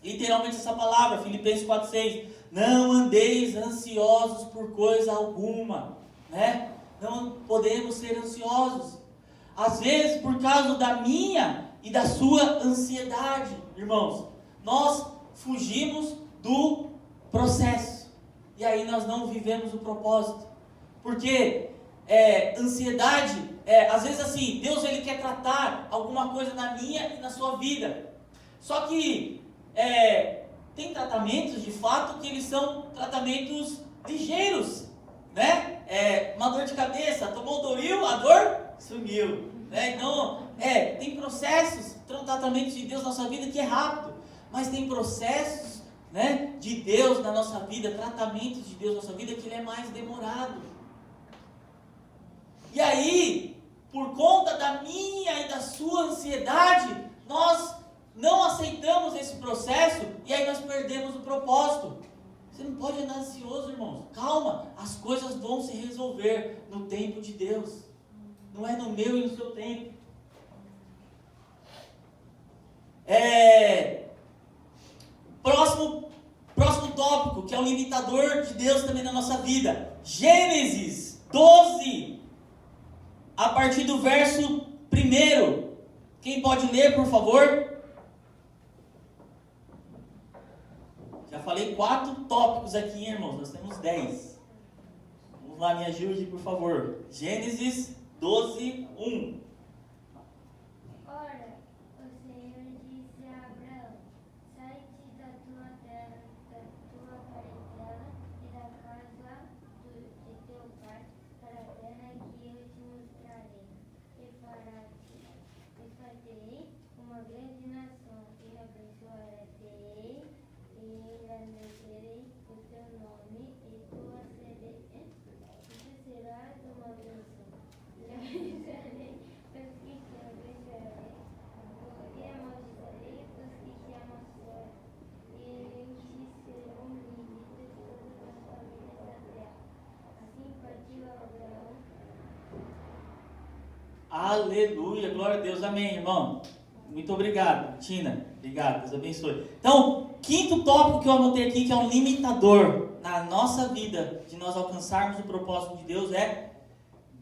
literalmente essa palavra, Filipenses 4:6, não andeis ansiosos por coisa alguma, né? Não podemos ser ansiosos. Às vezes, por causa da minha e da sua ansiedade, irmãos, nós fugimos do processo. E aí nós não vivemos o propósito. Porque ansiedade, às vezes assim, Deus ele quer tratar alguma coisa na minha e na sua vida. Só que tem tratamentos, de fato, que eles são tratamentos ligeiros, né? Uma dor de cabeça, tomou Doril, a dor sumiu, né? Então, tem processos, tratamentos de Deus na nossa vida que é rápido, mas tem processos, né, de Deus na nossa vida, tratamentos de Deus na nossa vida que ele é mais demorado. E aí, por conta da minha e da sua ansiedade, nós não aceitamos esse processo e aí nós perdemos o propósito. Você não pode andar ansioso, irmãos. Calma, as coisas vão se resolver no tempo de Deus. Não é no meu e no seu tempo. Próximo tópico, que é o limitador de Deus também na nossa vida. Gênesis 12, a partir do verso 1. Quem pode ler, por favor? Já falei 4 tópicos aqui, irmãos. Nós temos 10. Vamos lá, me ajude, por favor. Gênesis 12, 1. Ora, o Senhor disse a Abraão: sai-te da tua terra, da tua parentela e da casa de teu pai, para a terra que eu te mostrarei. E farei uma grande nação, e abençoarei, e engrandecerei o teu nome, e tu serás uma bênção. E abençoarei os que te abençoarei, e amaldiçoarei os que te amaldiçoarem, e te serão benditas todas as famílias da terra. Assim partiu Abraão. Aleluia, glória a Deus, amém, irmão. Muito obrigado, Tina. Obrigado, Deus abençoe. Então, quinto tópico que eu anotei aqui, que é um limitador na nossa vida, de nós alcançarmos o propósito de Deus, é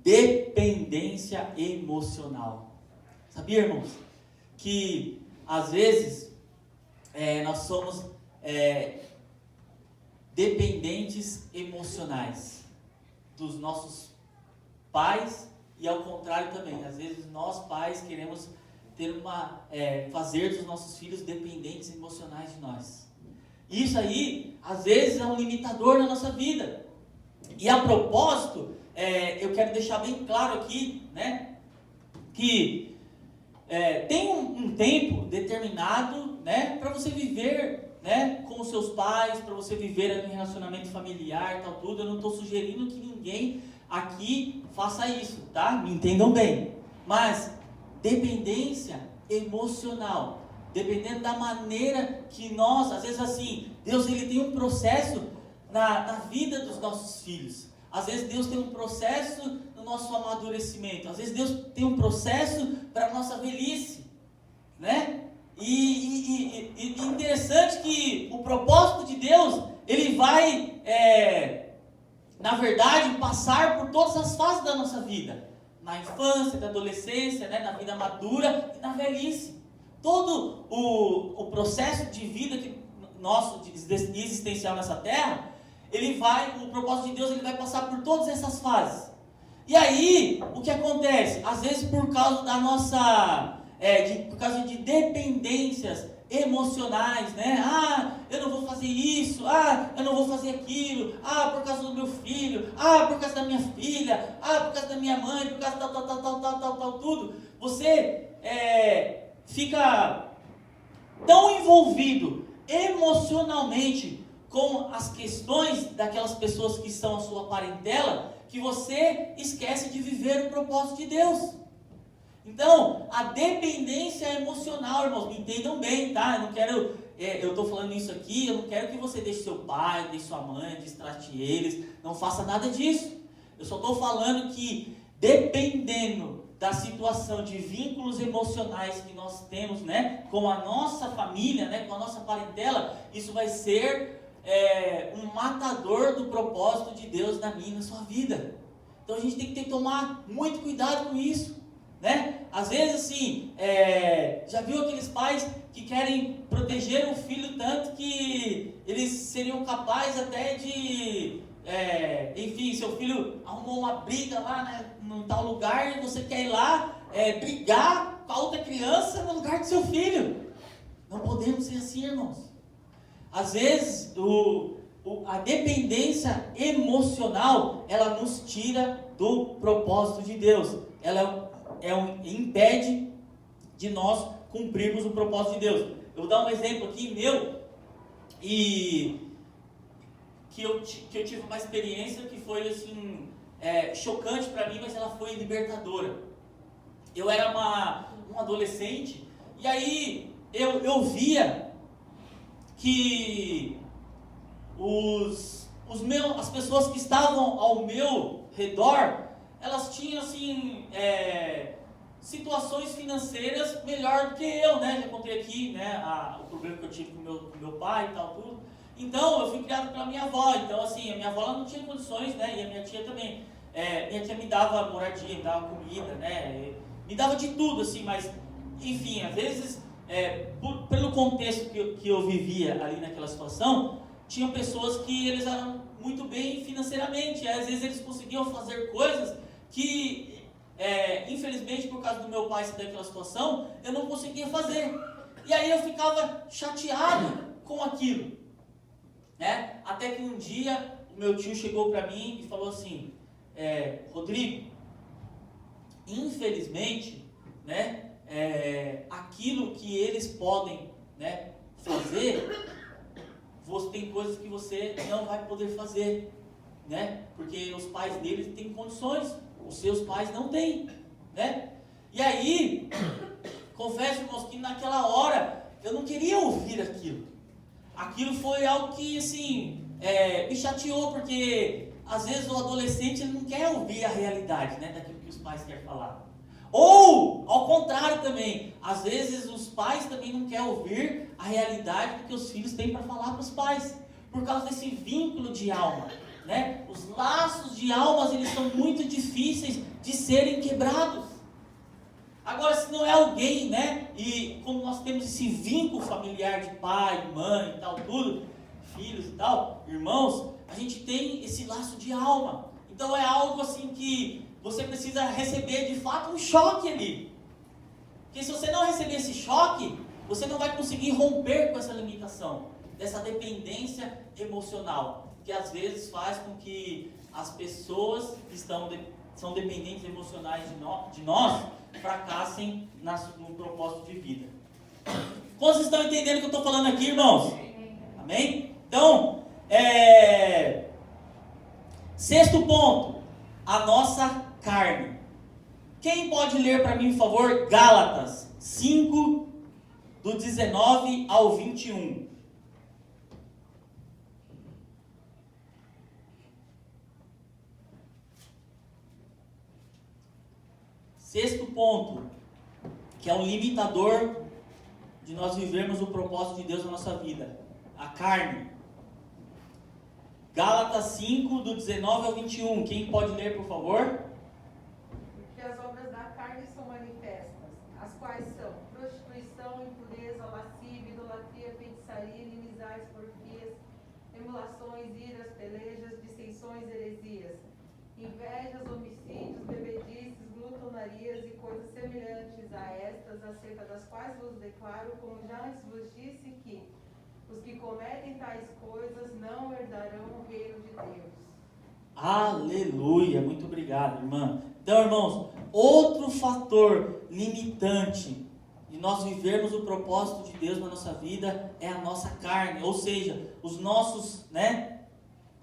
dependência emocional. Sabia, irmãos, que às vezes nós somos dependentes emocionais dos nossos pais e ao contrário também. Às vezes nós pais queremos fazer dos nossos filhos dependentes emocionais de nós. Isso aí, às vezes, é um limitador na nossa vida. E a propósito, eu quero deixar bem claro aqui, né, que tem um tempo determinado, né, para você viver, né, com os seus pais, para você viver em relacionamento familiar e tal, tudo. Eu não estou sugerindo que ninguém aqui faça isso, tá? Me entendam bem. Mas dependência emocional, dependendo da maneira que nós, às vezes assim, Deus ele tem um processo na vida dos nossos filhos. Às vezes Deus tem um processo no nosso amadurecimento. Às vezes Deus tem um processo para a nossa velhice, né? E interessante que o propósito de Deus, ele vai, na verdade, passar por todas as fases da nossa vida. Na infância, na adolescência, né, na vida madura e na velhice. Todo o processo de vida nosso, existencial nessa terra, o propósito de Deus, ele vai passar por todas essas fases. E aí, o que acontece? Às vezes por causa da nossa, por causa de dependências emocionais, né? Eu não vou fazer isso, eu não vou fazer aquilo, por causa do meu filho, por causa da minha filha, por causa da minha mãe, por causa tal, tudo. Você fica tão envolvido emocionalmente com as questões daquelas pessoas que são a sua parentela, que você esquece de viver o propósito de Deus. Então, a dependência emocional, irmãos, me entendam bem, tá? Eu não quero, eu estou falando isso aqui, eu não quero que você deixe seu pai, deixe sua mãe, destrate eles, não faça nada disso. Eu só estou falando que, dependendo da situação de vínculos emocionais que nós temos, né, com a nossa família, né, com a nossa parentela, isso vai ser um matador do propósito de Deus na minha e na sua vida. Então a gente tem que tomar muito cuidado com isso, né? Às vezes assim, já viu aqueles pais que querem proteger o filho tanto que eles seriam capazes até de, enfim, seu filho arrumou uma briga lá, né, num tal lugar, e você quer ir lá brigar com a outra criança no lugar do seu filho. Não podemos ser assim, irmãos. Às vezes, a dependência emocional, ela nos tira do propósito de Deus. Ela impede de nós cumprirmos o propósito de Deus. Eu vou dar um exemplo aqui meu, e que eu tive uma experiência que foi assim, chocante para mim, mas ela foi libertadora. Eu era um adolescente, e aí eu via que as pessoas que estavam ao meu redor, elas tinham assim, situações financeiras melhor do que eu, né? Já contei aqui, né, o problema que eu tive com meu pai e tal, tudo. Então, eu fui criado pela minha avó. Então, assim, a minha avó ela não tinha condições, né? E a minha tia também. Minha tia me dava moradia, me dava comida, né? Me dava de tudo, assim, mas, enfim, às vezes, pelo contexto que eu vivia ali naquela situação, tinham pessoas que eles eram muito bem financeiramente. E, às vezes, eles conseguiam fazer coisas que, infelizmente, por causa do meu pai ser daquela situação, eu não conseguia fazer. E aí eu ficava chateado com aquilo, né? Até que um dia o meu tio chegou para mim e falou assim: Rodrigo, infelizmente, né, aquilo que eles podem, né, fazer, tem coisas que você não vai poder fazer, né? Porque os pais deles têm condições, os seus pais não têm, né? E aí, confesso, irmãos, que naquela hora eu não queria ouvir aquilo. Aquilo foi algo que, assim, me chateou, porque às vezes o adolescente ele não quer ouvir a realidade, né, daquilo que os pais querem falar. Ou, ao contrário também, às vezes os pais também não querem ouvir a realidade do que os filhos têm para falar para os pais, por causa desse vínculo de alma, né? Os laços de almas, eles são muito difíceis de serem quebrados. Agora, se não é alguém, né, e como nós temos esse vínculo familiar de pai, mãe e tal, tudo, filhos e tal, irmãos, a gente tem esse laço de alma. Então é algo assim que você precisa receber de fato um choque ali. Porque se você não receber esse choque, você não vai conseguir romper com essa limitação, dessa dependência emocional, que às vezes faz com que as pessoas que são dependentes emocionais de nós fracassem no propósito de vida. Vocês estão entendendo o que eu estou falando aqui, irmãos? Amém? Então, sexto ponto, a nossa carne. Quem pode ler para mim, por favor, Gálatas 5, do 19 ao 21. Sexto ponto, que é um limitador de nós vivermos o propósito de Deus na nossa vida, a carne. Gálatas 5, do 19 ao 21. Quem pode ler, por favor? Porque as obras da carne são manifestas, as quais são prostituição, impureza, lascívia, idolatria, feitiçaria, inimizades, porfias, emulações, iras, pelejas, dissensões, heresias, invejas, homicídios, bebedices, glutonarias e coisas semelhantes a estas, acerca das quais vos declaro, como já antes vos disse, que os que cometem tais coisas não herdarão o reino de Deus. Aleluia, muito obrigado, irmã. Então, irmãos, outro fator limitante de nós vivermos o propósito de Deus na nossa vida é a nossa carne, ou seja, os nossos, né?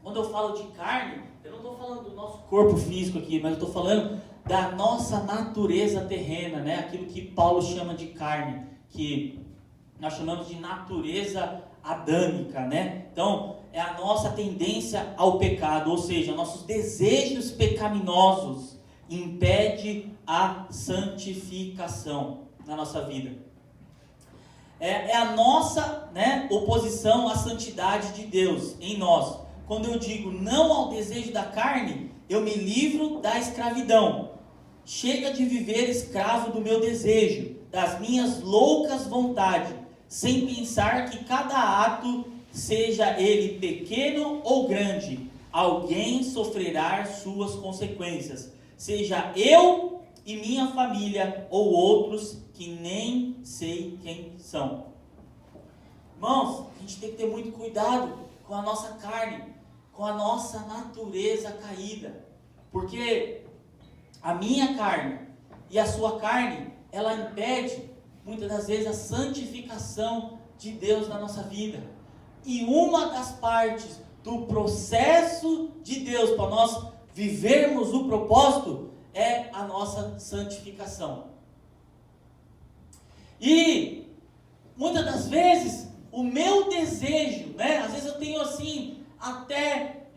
Quando eu falo de carne, eu não estou falando do nosso corpo físico aqui, mas eu estou falando da nossa natureza terrena, né? Aquilo que Paulo chama de carne, que nós chamamos de natureza adâmica, né? Então, é a nossa tendência ao pecado, ou seja, nossos desejos pecaminosos impede a santificação na nossa vida. É a nossa, né, oposição à santidade de Deus em nós. Quando eu digo não ao desejo da carne, eu me livro da escravidão. Chega de viver escravo do meu desejo, das minhas loucas vontades, sem pensar que cada ato, seja ele pequeno ou grande, alguém sofrerá suas consequências, seja eu e minha família ou outros que nem sei quem são. Irmãos, a gente tem que ter muito cuidado com a nossa carne, com a nossa natureza caída, porque a minha carne e a sua carne, ela impede muitas das vezes a santificação de Deus na nossa vida. E uma das partes do processo de Deus para nós vivermos o propósito é a nossa santificação. E muitas das vezes o meu desejo, né? Às vezes eu tenho assim até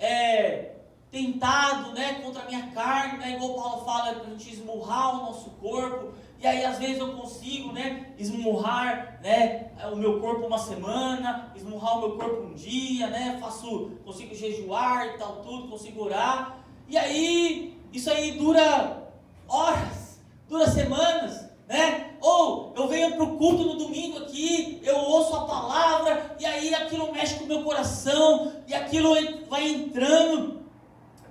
tentado, né, contra a minha carne, né, igual Paulo fala, para a gente esmurrar o nosso corpo, e aí às vezes eu consigo, né, esmurrar, né, o meu corpo uma semana, esmurrar o meu corpo um dia, né, consigo jejuar e tal, tudo, consigo orar, e aí, isso aí dura horas, dura semanas, né, ou eu venho para o culto no domingo aqui, eu ouço a palavra, e aí aquilo mexe com o meu coração, e aquilo vai entrando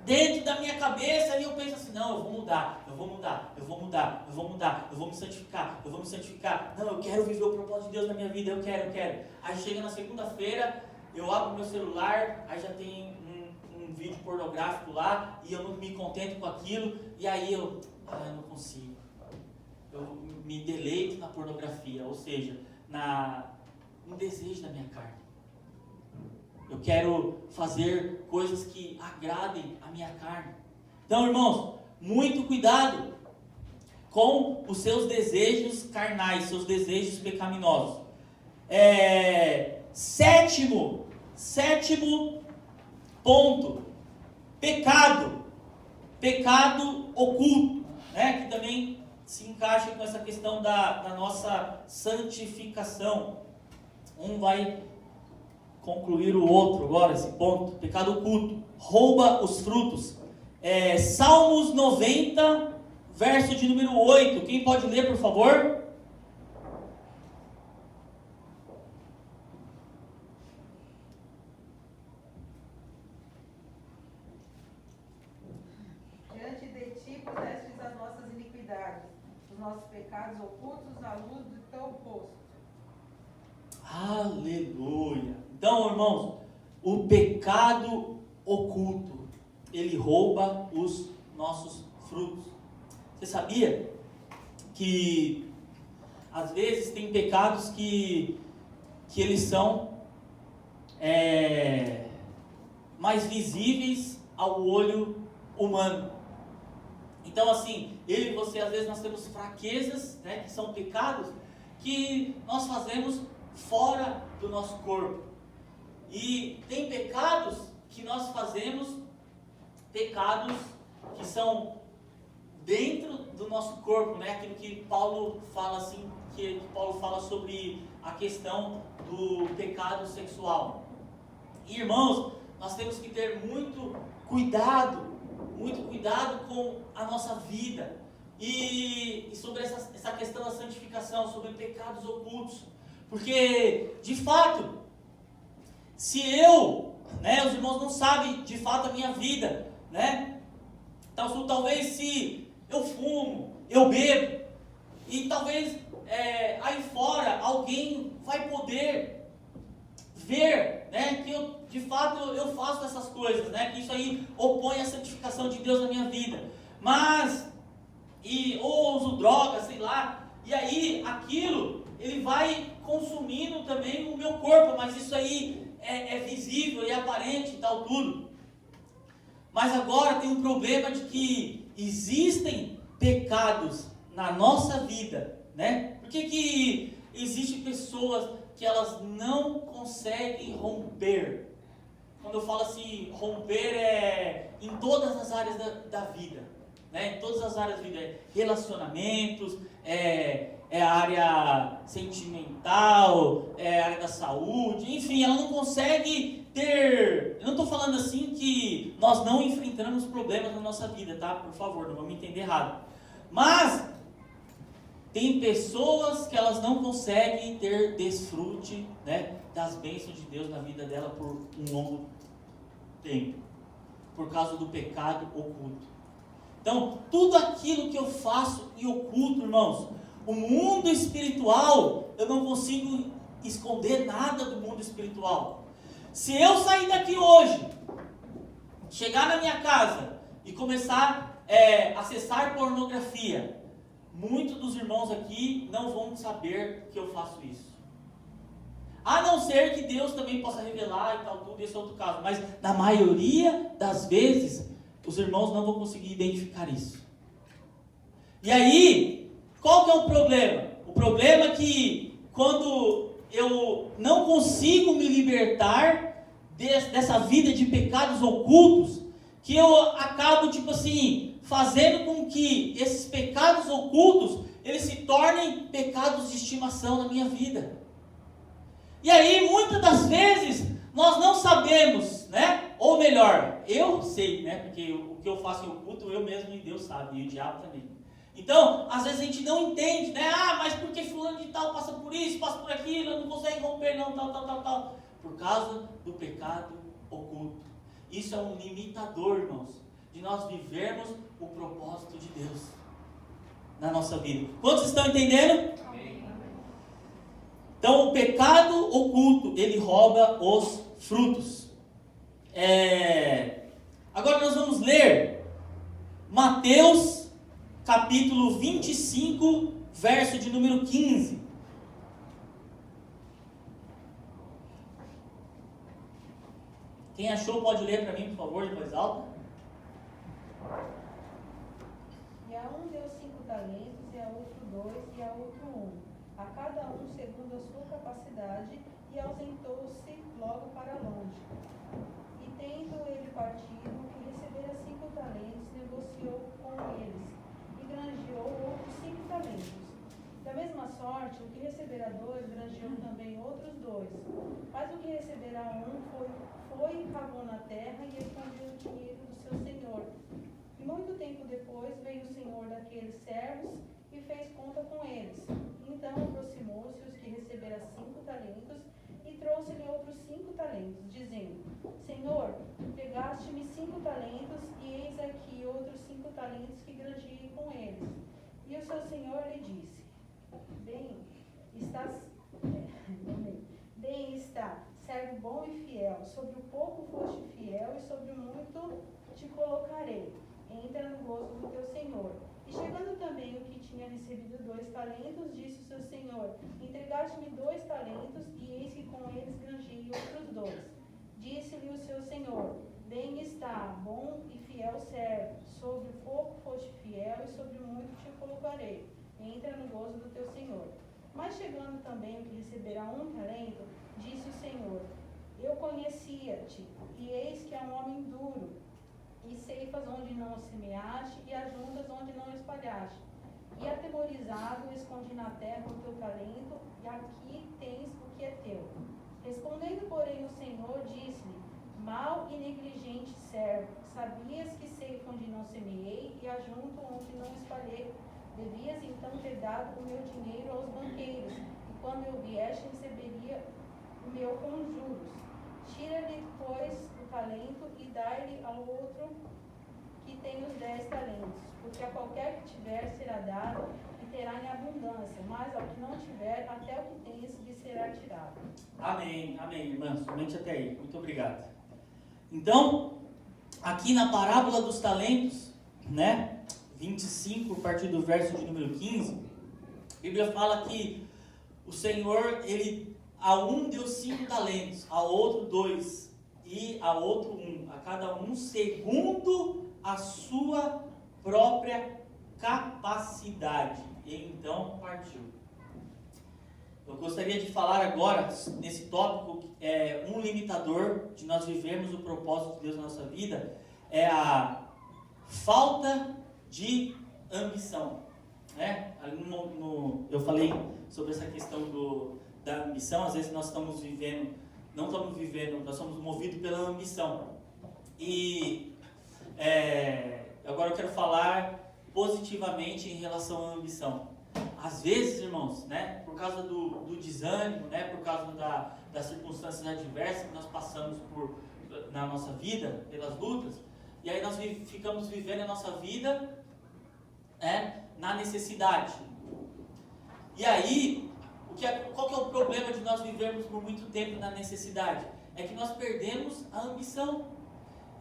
dentro da minha cabeça, e eu penso assim, não, eu vou mudar, eu vou me santificar, não, eu quero viver o propósito de Deus na minha vida, eu quero. Aí chega na segunda-feira, eu abro meu celular, aí já tem um vídeo pornográfico lá, e eu não me contento com aquilo, e aí eu não consigo. Eu me deleito na pornografia, ou seja, no desejo da minha carne. Eu quero fazer coisas que agradem a minha carne. Então, irmãos, muito cuidado com os seus desejos carnais, seus desejos pecaminosos. Sétimo ponto, pecado oculto, né? Que também se encaixa com essa questão da nossa santificação. Um vai concluir o outro agora, esse ponto. Pecado oculto, rouba os frutos. Salmos 90, verso de número 8. Quem pode ler, por favor? Diante de ti pusestes as nossas iniquidades, os nossos pecados ocultos à luz do teu rosto. Aleluia! Então, irmãos, o pecado oculto, ele rouba os nossos frutos. Você sabia que às vezes tem pecados que eles são mais visíveis ao olho humano? Então, assim, eu e você, às vezes nós temos fraquezas, né, que são pecados que nós fazemos fora do nosso corpo. E tem pecados que nós fazemos, pecados que são dentro do nosso corpo, né? Aquilo que Paulo fala assim, que Paulo fala sobre a questão do pecado sexual. E, irmãos, nós temos que ter muito cuidado com a nossa vida e sobre essa questão da santificação, sobre pecados ocultos, porque de fato, se os irmãos não sabem de fato a minha vida, né? Então, talvez se eu fumo, eu bebo, e talvez aí fora alguém vai poder ver, né, que eu, de fato eu faço essas coisas, né, que isso aí opõe a santificação de Deus na minha vida, ou uso drogas, sei lá, e aí aquilo, ele vai consumindo também o meu corpo, mas isso aí é visível e aparente e tal tudo. Mas agora tem um problema de que existem pecados na nossa vida, né? Por que existem pessoas que elas não conseguem romper? Quando eu falo assim, romper é em todas as áreas da vida, né? Em todas as áreas da vida, relacionamentos, a área sentimental, a área da saúde, enfim, ela não consegue ter... Eu não estou falando assim que nós não enfrentamos problemas na nossa vida, tá? Por favor, não vamos me entender errado. Mas tem pessoas que elas não conseguem ter desfrute, né, das bênçãos de Deus na vida dela por um longo tempo, por causa do pecado oculto. Então, tudo aquilo que eu faço e oculto, irmãos, o mundo espiritual, eu não consigo esconder nada do mundo espiritual. Se eu sair daqui hoje, chegar na minha casa e começar a acessar pornografia, muitos dos irmãos aqui não vão saber que eu faço isso. A não ser que Deus também possa revelar e tal, tudo, esse é outro caso. Mas na maioria das vezes, os irmãos não vão conseguir identificar isso. E aí, qual que é o problema? O problema é que quando eu não consigo me libertar dessa vida de pecados ocultos, que eu acabo, fazendo com que esses pecados ocultos, eles se tornem pecados de estimação na minha vida. E aí, muitas das vezes, nós não sabemos, né? Ou melhor, eu sei, né? Porque o que eu faço em oculto, eu mesmo e Deus sabe, e o diabo também. Então, às vezes a gente não entende, né? Mas por que fulano de tal passa por isso, passa por aquilo, não consegue romper não, tal. Por causa do pecado oculto. Isso é um limitador, irmãos, de nós vivermos o propósito de Deus na nossa vida. Quantos estão entendendo? Amém. Então, o pecado oculto, ele rouba os frutos. Agora nós vamos ler Mateus, capítulo 25, verso de número 15. Quem achou pode ler para mim, por favor, em voz alta. E a um deu 5 talentos, e a outro 2, e a outro 1, a cada um segundo a sua capacidade, e ausentou-se logo para longe. E tendo ele partido, o que recebera 5 talentos, negociou com eles, e granjeou outros 5 talentos. Da mesma sorte, o que recebera 2, granjeou também outros 2. Mas o que recebera 1 foi e cavou na terra e escondeu o dinheiro do seu senhor. E muito tempo depois veio o senhor daqueles servos e fez conta com eles. Então aproximou-se os que receberam 5 talentos e trouxe-lhe outros 5 talentos, dizendo: Senhor, pegaste-me 5 talentos, e eis aqui outros 5 talentos que granjeei com eles. E o seu senhor lhe disse: Bem está, servo bom e fiel. Sobre o pouco foste fiel, e sobre o muito te colocarei. Entra no gozo do teu senhor. E chegando também o que tinha recebido 2 talentos, disse o seu senhor: Entregaste-me 2 talentos, e eis que com eles granjei outros 2. Disse-lhe o seu senhor: Bem está, bom e fiel servo. Sobre o pouco foste fiel, e sobre o muito te colocarei. Entra no gozo do teu senhor. Mas chegando também o que receberá 1 talento, disse o senhor: Eu conhecia-te, e eis que é um homem duro, e ceifas onde não semeaste, e ajuntas onde não espalhaste. E atemorizado, escondi na terra o teu talento, e aqui tens o que é teu. Respondendo, porém, o Senhor, disse-lhe: Mau e negligente servo, sabias que ceifa onde não semeei, e ajunto onde não espalhei. Devias então ter dado o meu dinheiro aos banqueiros, e quando eu vieste, receberia o meu com juros. Tira-lhe, pois, o talento e dá-lhe ao outro que tem os 10 talentos, porque a qualquer que tiver será dado, e terá em abundância, mas ao que não tiver, até o que tens lhe será tirado. Amém, amém, irmã. Somente até aí. Muito obrigado. Então, aqui na parábola dos talentos, né? 25, a partir do verso de número 15, a Bíblia fala que o Senhor, a um deu 5 talentos, a outro 2 e a outro 1, a cada um segundo a sua própria capacidade. E então partiu. Eu gostaria de falar agora, nesse tópico, um limitador de nós vivermos o propósito de Deus na nossa vida, é a falta de ambição. Né? Eu falei sobre essa questão da ambição. Às vezes nós não estamos vivendo, nós somos movidos pela ambição. E agora eu quero falar positivamente em relação à ambição. Às vezes, irmãos, né, por causa do desânimo, né, por causa das circunstâncias adversas que nós passamos na nossa vida, pelas lutas, e aí nós ficamos vivendo a nossa vida na necessidade. E aí, qual que é o problema de nós vivermos por muito tempo na necessidade? É que nós perdemos a ambição.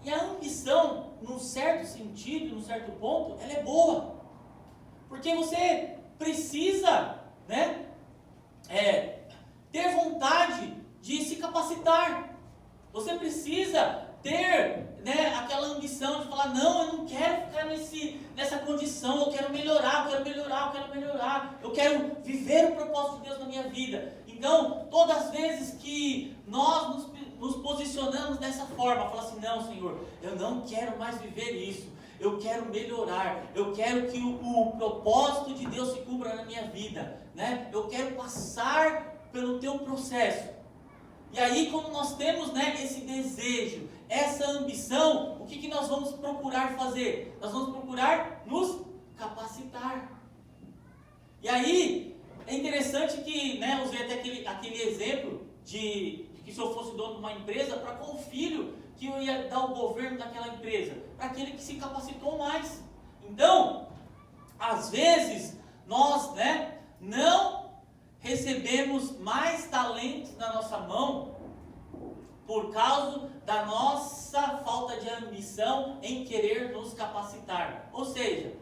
E a ambição, num certo sentido, num certo ponto, ela é boa. Porque você precisa, né, ter vontade de se capacitar. Você precisa ter, né, aquela ambição de falar, não, eu não quero ficar nessa condição, eu quero melhorar, eu quero viver o propósito de Deus na minha vida. Então, todas as vezes que nós nos posicionamos dessa forma, falar assim, não, Senhor, eu não quero mais viver isso, eu quero melhorar, eu quero que o propósito de Deus se cumpra na minha vida, né? Eu quero passar pelo teu processo. E aí, quando nós temos, né, esse desejo, essa ambição, o que nós vamos procurar fazer? Nós vamos procurar nos capacitar. E aí, é interessante que, né, usei até aquele exemplo de que se eu fosse dono de uma empresa, para qual filho que eu ia dar o governo daquela empresa? Para aquele que se capacitou mais. Então, às vezes, nós, né, não recebemos mais talentos na nossa mão por causa da nossa falta de ambição em querer nos capacitar. Ou seja,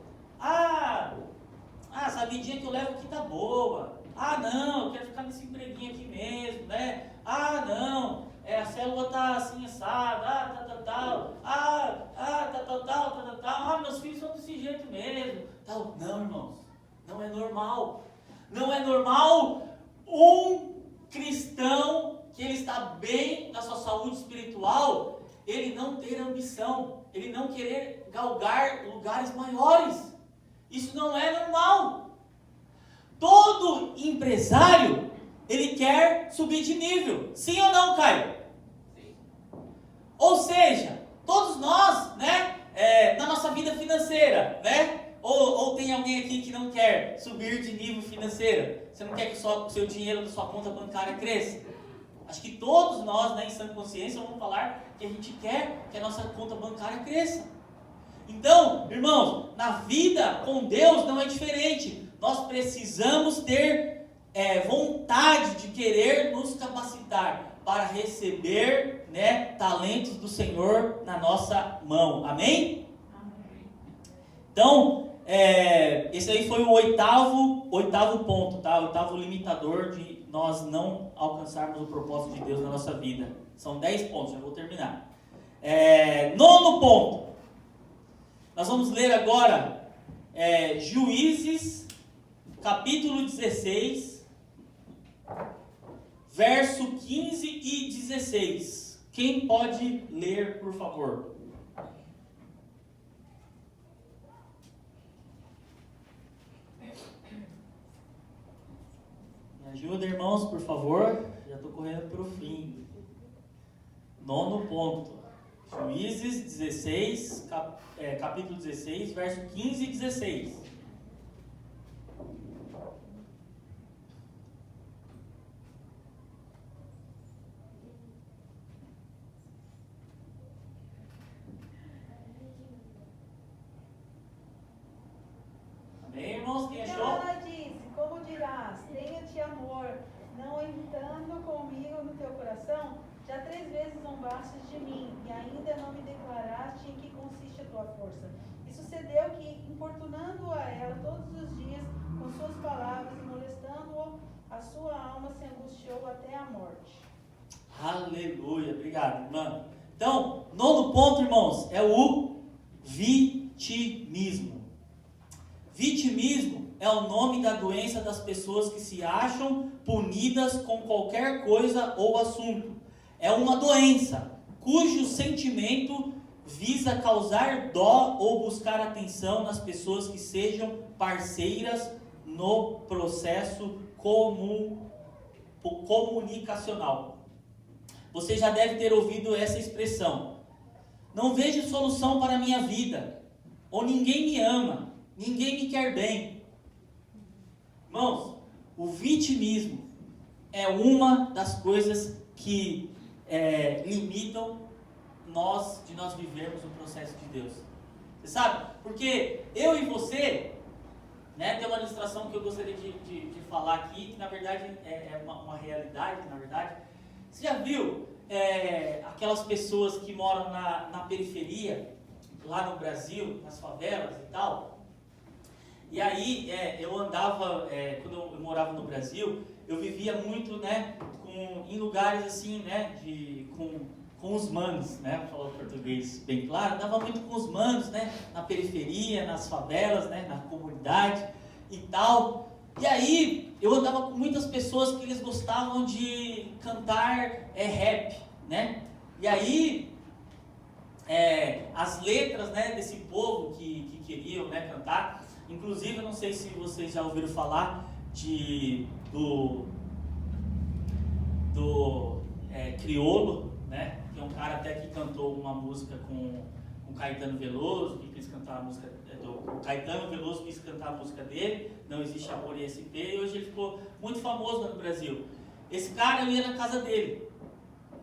essa vidinha que eu levo aqui tá boa. Não, eu quero ficar nesse empreguinho aqui mesmo, né? Não, a célula tá assim assada, meus filhos são desse jeito mesmo. Não, irmãos, não é normal. Não é normal um cristão que ele está bem na sua saúde espiritual, ele não ter ambição, ele não querer galgar lugares maiores. Isso não é normal. Todo empresário, ele quer subir de nível. Sim ou não, Caio? Sim. Ou seja, todos nós, né, na nossa vida financeira, né? Ou tem alguém aqui que não quer subir de nível financeiro? Você não quer que o seu dinheiro da sua conta bancária cresça? Acho que todos nós, né, em sã consciência, vamos falar que a gente quer que a nossa conta bancária cresça. Então, irmãos, na vida com Deus não é diferente. Nós precisamos ter vontade de querer nos capacitar para receber, né, talentos do Senhor na nossa mão. Amém? Amém. Então, esse aí foi o oitavo ponto, tá? O oitavo limitador de nós não alcançarmos o propósito de Deus na nossa vida. São 10 pontos, já vou terminar. Nono ponto. Nós vamos ler agora Juízes, capítulo 16, verso 15 e 16. Quem pode ler, por favor? Me ajuda, irmãos, por favor. Já estou correndo para o fim. Nono ponto. Juízes 16, capítulo 16, verso 15 e 16. Amém, irmãos? Quem achou? afastastes de mim, e ainda não me declaraste em que consiste a tua força. E sucedeu que, importunando a ela todos os dias com suas palavras e molestando-o, a sua alma se angustiou até a morte. Aleluia, obrigado, irmã. Então, nono ponto, irmãos, é o vitimismo. Vitimismo é o nome da doença das pessoas que se acham punidas com qualquer coisa ou assunto. É uma doença cujo sentimento visa causar dó ou buscar atenção nas pessoas que sejam parceiras no processo comunicacional. Você já deve ter ouvido essa expressão: não vejo solução para a minha vida, ou ninguém me ama, ninguém me quer bem. Irmãos, o vitimismo é uma das coisas que limitam nós vivermos o processo de Deus. Você sabe? Porque eu e você, né, tem uma ilustração que eu gostaria de falar aqui, que na verdade é uma realidade, na verdade. Você já viu aquelas pessoas que moram na periferia, lá no Brasil, nas favelas e tal? E aí, eu andava, quando eu morava no Brasil, eu vivia muito, né, em lugares assim, né, com os manos, né, vou falar o português bem claro, andava muito com os manos, né, na periferia, nas favelas, né, na comunidade e tal. E aí, eu andava com muitas pessoas que eles gostavam de cantar rap, né? E aí, as letras, né, desse povo que queriam, né, cantar, inclusive, eu não sei se vocês já ouviram falar do Criolo, né? Que é um cara até que cantou uma música com Caetano Veloso, que quis cantar a música o Caetano Veloso quis cantar a música dele, Não Existe Amor em SP, e hoje ele ficou muito famoso no Brasil. Esse cara, eu ia na casa dele,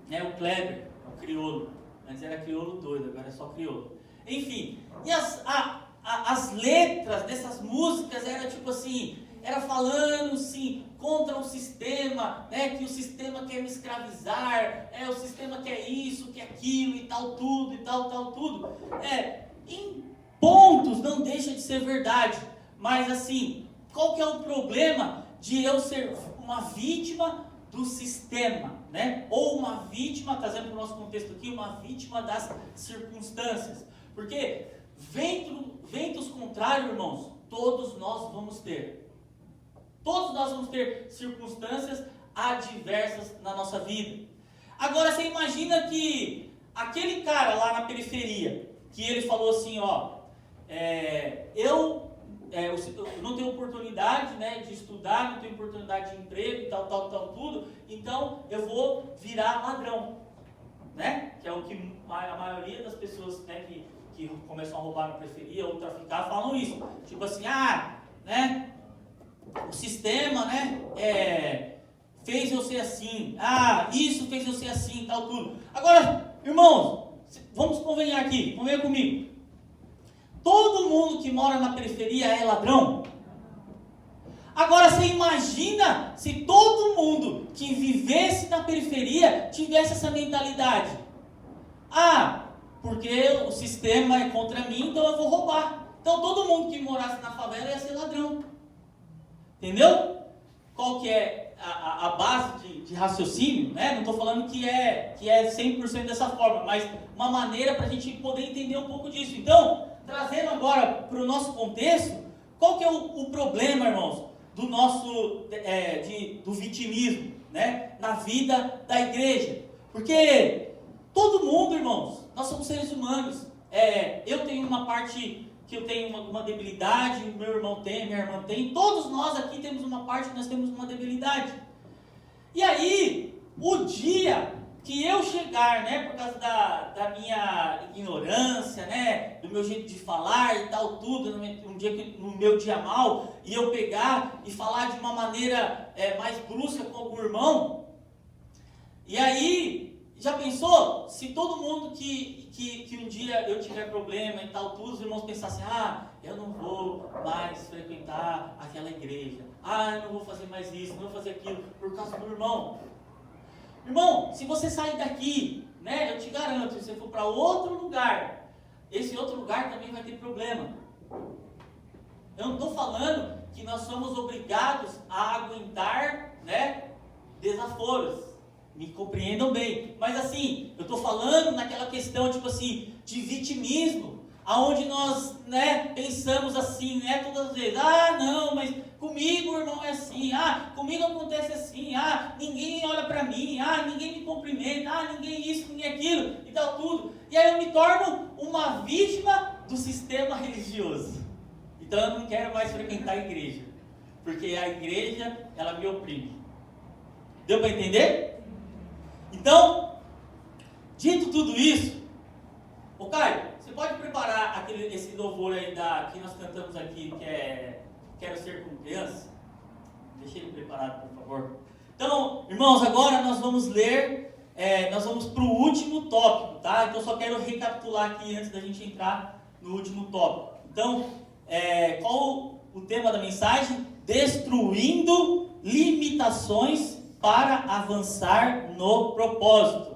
né, o Kleber, o Criolo. Antes era Criolo doido, agora é só Criolo. Enfim, e as letras dessas músicas era tipo assim, era falando assim, contra o sistema, né, que o sistema quer me escravizar, o sistema quer isso, quer aquilo e tal, tudo, e tal, tudo. Em pontos não deixa de ser verdade, mas assim, qual que é o problema de eu ser uma vítima do sistema, né? Ou uma vítima, trazendo para o nosso contexto aqui, uma vítima das circunstâncias. Porque ventos contrários, irmãos, todos nós vamos ter. Todos nós vamos ter circunstâncias adversas na nossa vida. Agora, você imagina que aquele cara lá na periferia, que ele falou assim, ó, eu não tenho oportunidade, né, de estudar, não tenho oportunidade de emprego e tal, tudo, então eu vou virar ladrão, né, que é o que a maioria das pessoas, né, que começam a roubar na periferia ou traficar falam isso, tipo assim, né, o sistema, né, fez eu ser assim, isso fez eu ser assim, tal, tudo. Agora, irmãos, vamos convenhar aqui, convenha comigo. Todo mundo que mora na periferia é ladrão? Agora você imagina se todo mundo que vivesse na periferia tivesse essa mentalidade. Porque o sistema é contra mim, então eu vou roubar. Então todo mundo que morasse na favela ia ser ladrão. Entendeu? Qual que é a base de raciocínio, né? Não estou falando que é 100% dessa forma, mas uma maneira para a gente poder entender um pouco disso. Então, trazendo agora para o nosso contexto, qual que é o problema, irmãos, do nosso do vitimismo, né? Na vida da igreja? Porque todo mundo, irmãos, nós somos seres humanos. Eu tenho uma parte que eu tenho uma debilidade, o meu irmão tem, minha irmã tem, todos nós aqui temos uma parte que nós temos uma debilidade. E aí, o dia que eu chegar, né, por causa da minha ignorância, né, do meu jeito de falar e tal, tudo, no meu dia mal, e eu pegar e falar de uma maneira mais brusca com algum irmão, e aí, já pensou? Se todo mundo que um dia eu tiver problema e tal, tudo, os irmãos pensassem, eu não vou mais frequentar aquela igreja, eu não vou fazer mais isso, não vou fazer aquilo, por causa do irmão. Irmão, se você sair daqui né? Eu te garanto, se você for para outro lugar, esse outro lugar também vai ter problema. Eu não estou falando que nós somos obrigados a aguentar, né, desaforos. Me compreendam bem. Mas assim, eu estou falando naquela questão, tipo assim, de vitimismo, aonde nós, né, pensamos assim, né, todas as vezes, não, mas comigo, irmão, é assim, comigo acontece assim, ninguém olha para mim, ninguém me cumprimenta, ninguém isso, ninguém aquilo, e tal, tudo. E aí eu me torno uma vítima do sistema religioso. Então eu não quero mais frequentar a igreja, porque a igreja, ela me oprime. Deu para entender? Então, dito tudo isso, ô Caio, você pode preparar esse louvor aí que nós cantamos aqui, que é Quero Ser Como Criança? Deixa ele preparado, por favor. Então, irmãos, agora nós vamos ler, nós vamos para o último tópico, tá? Então, só quero recapitular aqui antes da gente entrar no último tópico. Então, qual o tema da mensagem? Destruindo limitações para avançar no propósito.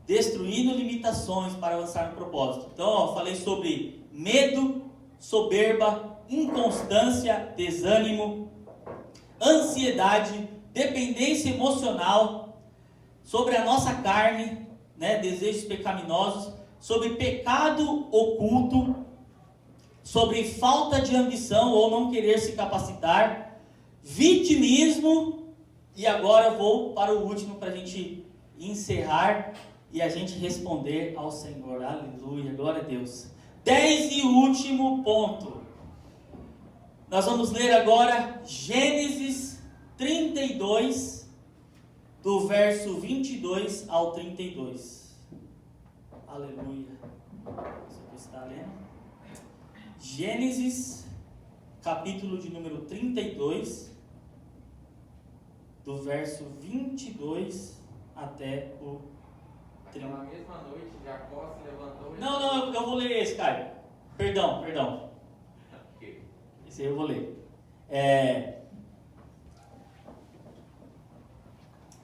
Destruindo limitações para avançar no propósito. Então, falei sobre medo, soberba, inconstância, desânimo, ansiedade, dependência emocional, sobre a nossa carne, né, desejos pecaminosos, sobre pecado oculto, sobre falta de ambição ou não querer se capacitar, vitimismo, e agora eu vou para o último para a gente encerrar e a gente responder ao Senhor. Aleluia, glória a Deus. 10 e último ponto. Nós vamos ler agora Gênesis 32, do verso 22 ao 32. Aleluia. Você está lendo? Gênesis, capítulo de número 32, do verso 22 até o 30. Naquela mesma noite, Jacó se levantou e... Não, eu vou ler esse, Caio. Perdão. Ok. Esse aí eu vou ler.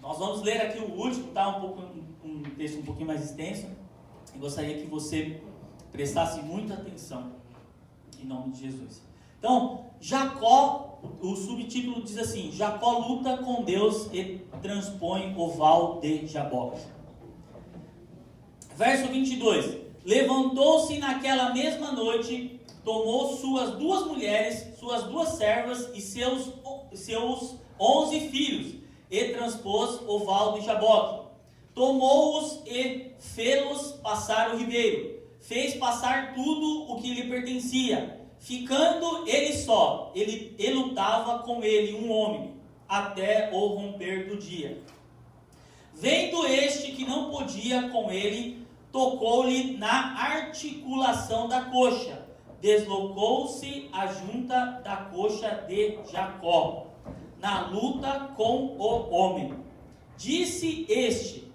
Nós vamos ler aqui o último, tá? Um texto um pouquinho mais extenso. Eu gostaria que você prestasse muita atenção, em nome de Jesus. Então, Jacó, o subtítulo diz assim: Jacó luta com Deus e transpõe o val de Jaboque. Verso 22. Levantou-se naquela mesma noite, tomou suas 2 mulheres, suas 2 servas e seus 11 filhos, e transpôs o val de Jaboque. Tomou-os e fê-los passar o ribeiro. Fez passar tudo o que lhe pertencia. Ficando ele só, ele lutava com ele um homem, até o romper do dia. Vendo este que não podia com ele, tocou-lhe na articulação da coxa. Deslocou-se a junta da coxa de Jacó, na luta com o homem. Disse este: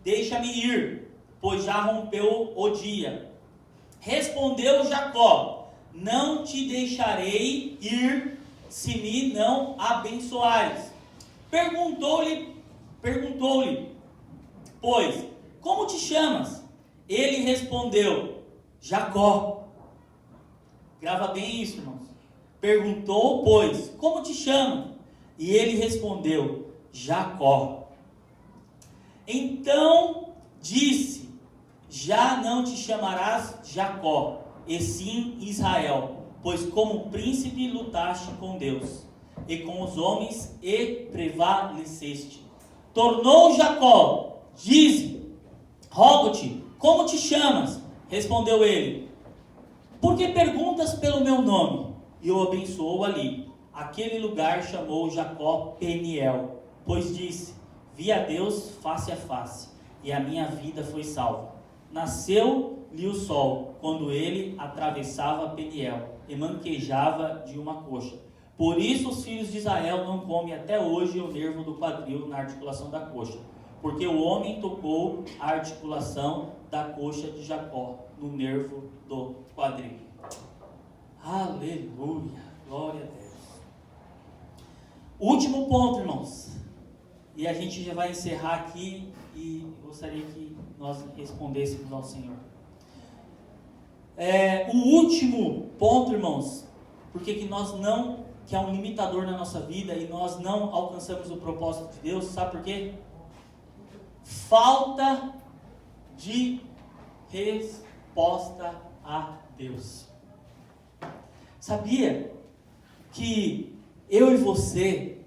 deixa-me ir, pois já rompeu o dia. Respondeu Jacó: não te deixarei ir, se me não abençoares. Perguntou-lhe, pois, como te chamas? Ele respondeu: Jacó. Grava bem isso, irmãos. Perguntou, pois, como te chama? E ele respondeu: Jacó. Então disse: já não te chamarás Jacó, e sim Israel, pois como príncipe lutaste com Deus e com os homens e prevaleceste. Tornou Jacó: dize, rogo-te, como te chamas? Respondeu ele: por que perguntas pelo meu nome? E o abençoou ali. Aquele lugar chamou Jacó Peniel, pois disse: vi a Deus face a face, e a minha vida foi salva. Nasceu-lhe o sol, quando ele atravessava Peniel, e manquejava de uma coxa. Por isso os filhos de Israel não comem até hoje o nervo do quadril na articulação da coxa, porque o homem tocou a articulação da coxa de Jacó, no nervo do quadril. Aleluia, glória a Deus. Último ponto, irmãos, e a gente já vai encerrar aqui, e gostaria que nós respondêssemos ao Senhor. O último ponto, irmãos, porque que nós não, que é um limitador na nossa vida e nós não alcançamos o propósito de Deus, sabe por quê? Falta de resposta a Deus. Sabia que eu e você,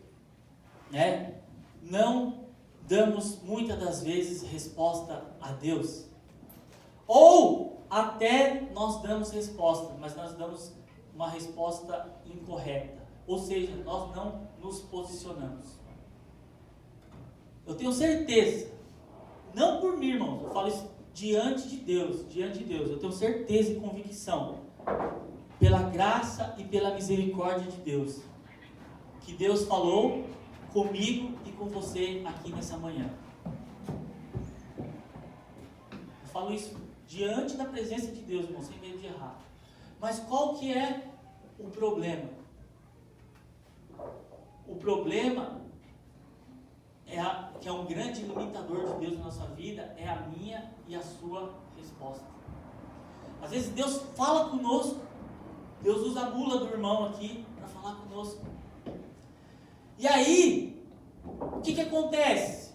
né, não damos muitas das vezes resposta a Deus? Ou até nós damos resposta, mas nós damos uma resposta incorreta. Ou seja, nós não nos posicionamos. Eu tenho certeza, não por mim, irmãos, eu falo isso diante de Deus, eu tenho certeza e convicção, pela graça e pela misericórdia de Deus, que Deus falou comigo e com você aqui nessa manhã. Eu falo isso diante da presença de Deus, irmão, sem medo de errar. Mas qual que é o problema? O problema que é um grande limitador de Deus na nossa vida, é a minha e a sua resposta. Às vezes Deus fala conosco, Deus usa a mula do irmão aqui para falar conosco. E aí, o que acontece?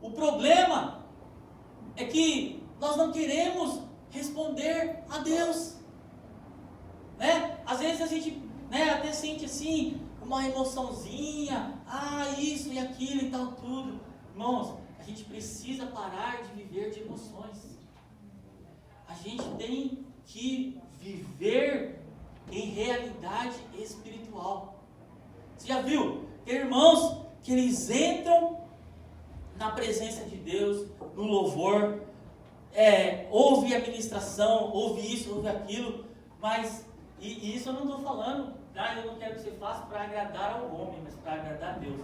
O problema é que nós não queremos responder a Deus, né? Às vezes a gente, né, até sente assim, uma emoçãozinha, isso e aquilo e tal, tudo. Irmãos, a gente precisa parar de viver de emoções. A gente tem que viver em realidade espiritual. Você já viu? Tem irmãos que eles entram na presença de Deus, no louvor, ouve a ministração, ouve isso, ouve aquilo, mas, e isso eu não estou falando, eu não quero que você faça para agradar ao homem, mas para agradar a Deus.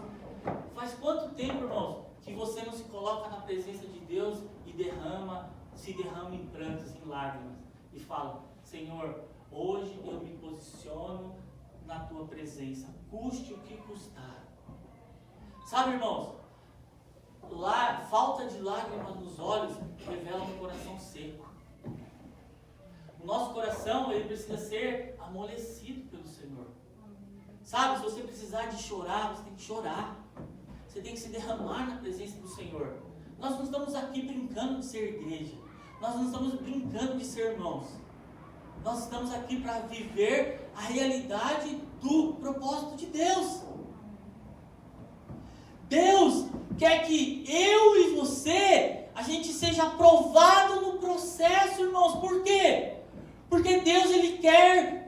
Faz quanto tempo, irmãos, que você não se coloca na presença de Deus e se derrama em prantos, em lágrimas, e fala: Senhor, hoje eu me posiciono na tua presença, custe o que custar. Sabe, irmãos, falta de lágrimas nos olhos revela um coração seco. O nosso coração, ele precisa ser amolecido pelo Senhor. Sabe, se você precisar de chorar, você tem que chorar. Você tem que se derramar na presença do Senhor. Nós não estamos aqui brincando de ser igreja. Nós não estamos brincando de ser irmãos. Nós estamos aqui para viver a realidade do propósito de Deus. Deus quer que eu e você, a gente seja aprovado no processo, irmãos. Por quê? Porque Deus, ele quer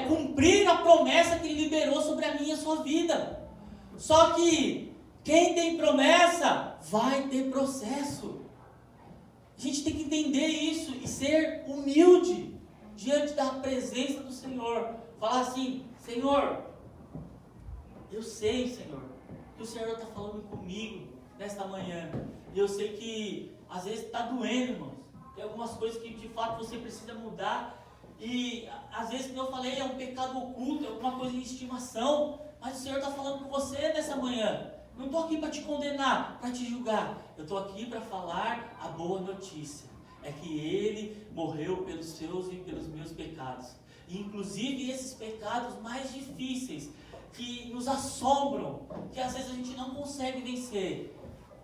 cumprir a promessa que ele liberou sobre a minha e a sua vida. Só que quem tem promessa vai ter processo. A gente tem que entender isso e ser humilde diante da presença do Senhor. Falar assim: Senhor, eu sei, Senhor, que o Senhor está falando comigo nesta manhã. E eu sei que às vezes está doendo, irmãos. Tem algumas coisas que de fato você precisa mudar. E às vezes, como eu falei, é um pecado oculto, é alguma coisa de estimação. Mas o Senhor está falando com você nessa manhã. Não estou aqui para te condenar, para te julgar. Eu estou aqui para falar a boa notícia. É que Ele morreu pelos seus e pelos meus pecados. E inclusive esses pecados mais difíceis, que nos assombram, que às vezes a gente não consegue vencer.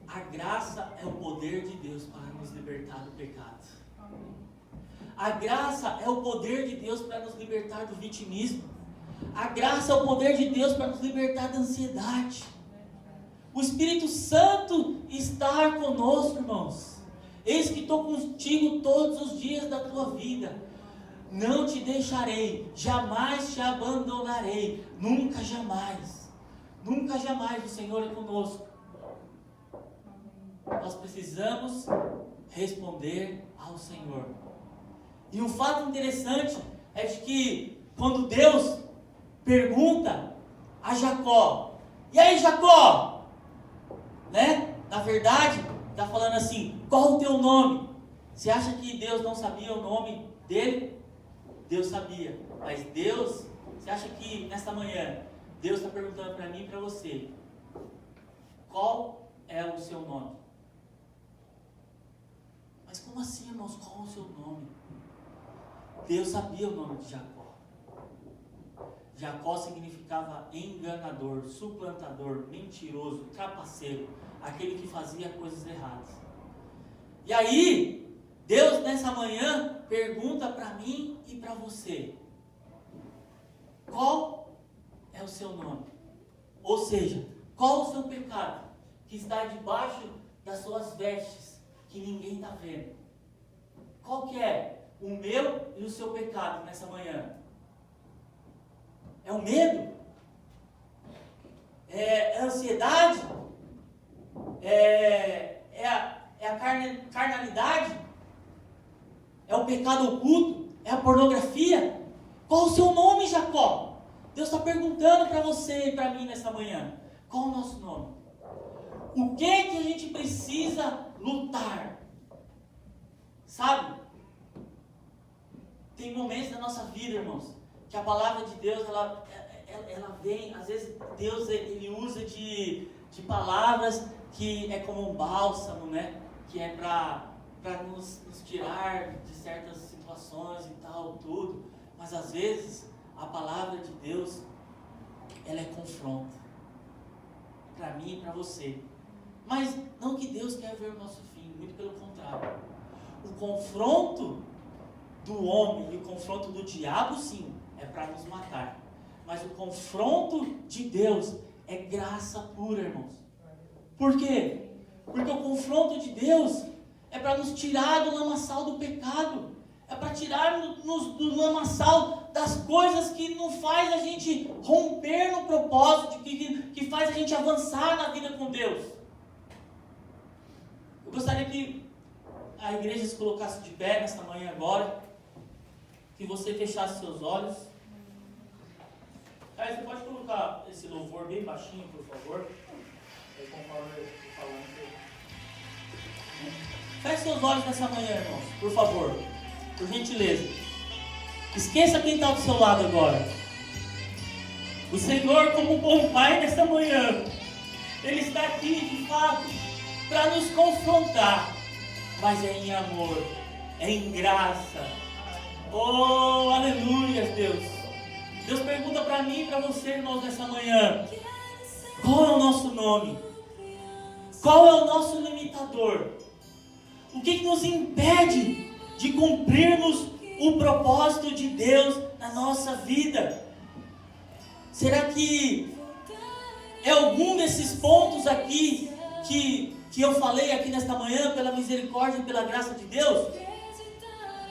A graça é o poder de Deus para nos libertar do pecado. A graça é o poder de Deus para nos libertar do vitimismo. A graça é o poder de Deus para nos libertar da ansiedade. O Espírito Santo está conosco, irmãos. Eis que estou contigo todos os dias da tua vida. Não te deixarei, jamais te abandonarei. Nunca jamais. Nunca jamais o Senhor é conosco. Nós precisamos responder ao Senhor. E um fato interessante é de que quando Deus pergunta a Jacó: e aí, Jacó? Né? Na verdade, está falando assim: qual o teu nome? Você acha que Deus não sabia o nome dele? Deus sabia. Mas Deus, você acha que nesta manhã Deus está perguntando para mim e para você: qual é o seu nome? Mas como assim, irmãos? Qual é o seu nome? Deus sabia o nome de Jacó. Jacó significava enganador, suplantador, mentiroso, trapaceiro, aquele que fazia coisas erradas. E aí, Deus nessa manhã pergunta para mim e para você: qual é o seu nome? Ou seja, qual o seu pecado que está debaixo das suas vestes, que ninguém está vendo? Qual que é o meu e o seu pecado nessa manhã? É o medo? É a ansiedade? É a carnalidade? É o pecado oculto? É a pornografia? Qual o seu nome, Jacó? Deus está perguntando para você e para mim nessa manhã. Qual o nosso nome? O que a gente precisa lutar? Sabe? Tem momentos da nossa vida, irmãos, que a palavra de Deus, ela vem, às vezes Deus ele usa de palavras que é como um bálsamo, né? Que é para nos tirar de certas situações e tal, tudo. Mas às vezes a palavra de Deus, ela é confronto. Para mim e para você. Mas não que Deus quer ver o nosso fim, muito pelo contrário. O confronto do homem e o confronto do diabo, sim, é para nos matar. Mas o confronto de Deus é graça pura, irmãos. Por quê? Porque o confronto de Deus é para nos tirar do lamaçal do pecado. É para tirar-nos do lamaçal das coisas que não faz a gente romper no propósito, que faz a gente avançar na vida com Deus. Eu gostaria que a igreja se colocasse de pé nesta manhã agora, que você fechasse seus olhos. Aí você pode colocar esse louvor bem baixinho, por favor. Aí, conforme eu estou falando. Feche seus olhos nessa manhã, irmãos, por favor. Por gentileza. Esqueça quem está do seu lado agora. O Senhor, como um bom pai nesta manhã, Ele está aqui, de fato, para nos confrontar. Mas é em amor, é em graça. Oh, aleluia, Deus. Deus pergunta para mim e para você, irmãos, nessa manhã: qual é o nosso nome? Qual é o nosso limitador? O que nos impede de cumprirmos o propósito de Deus na nossa vida? Será que é algum desses pontos aqui que eu falei aqui nesta manhã, pela misericórdia e pela graça de Deus?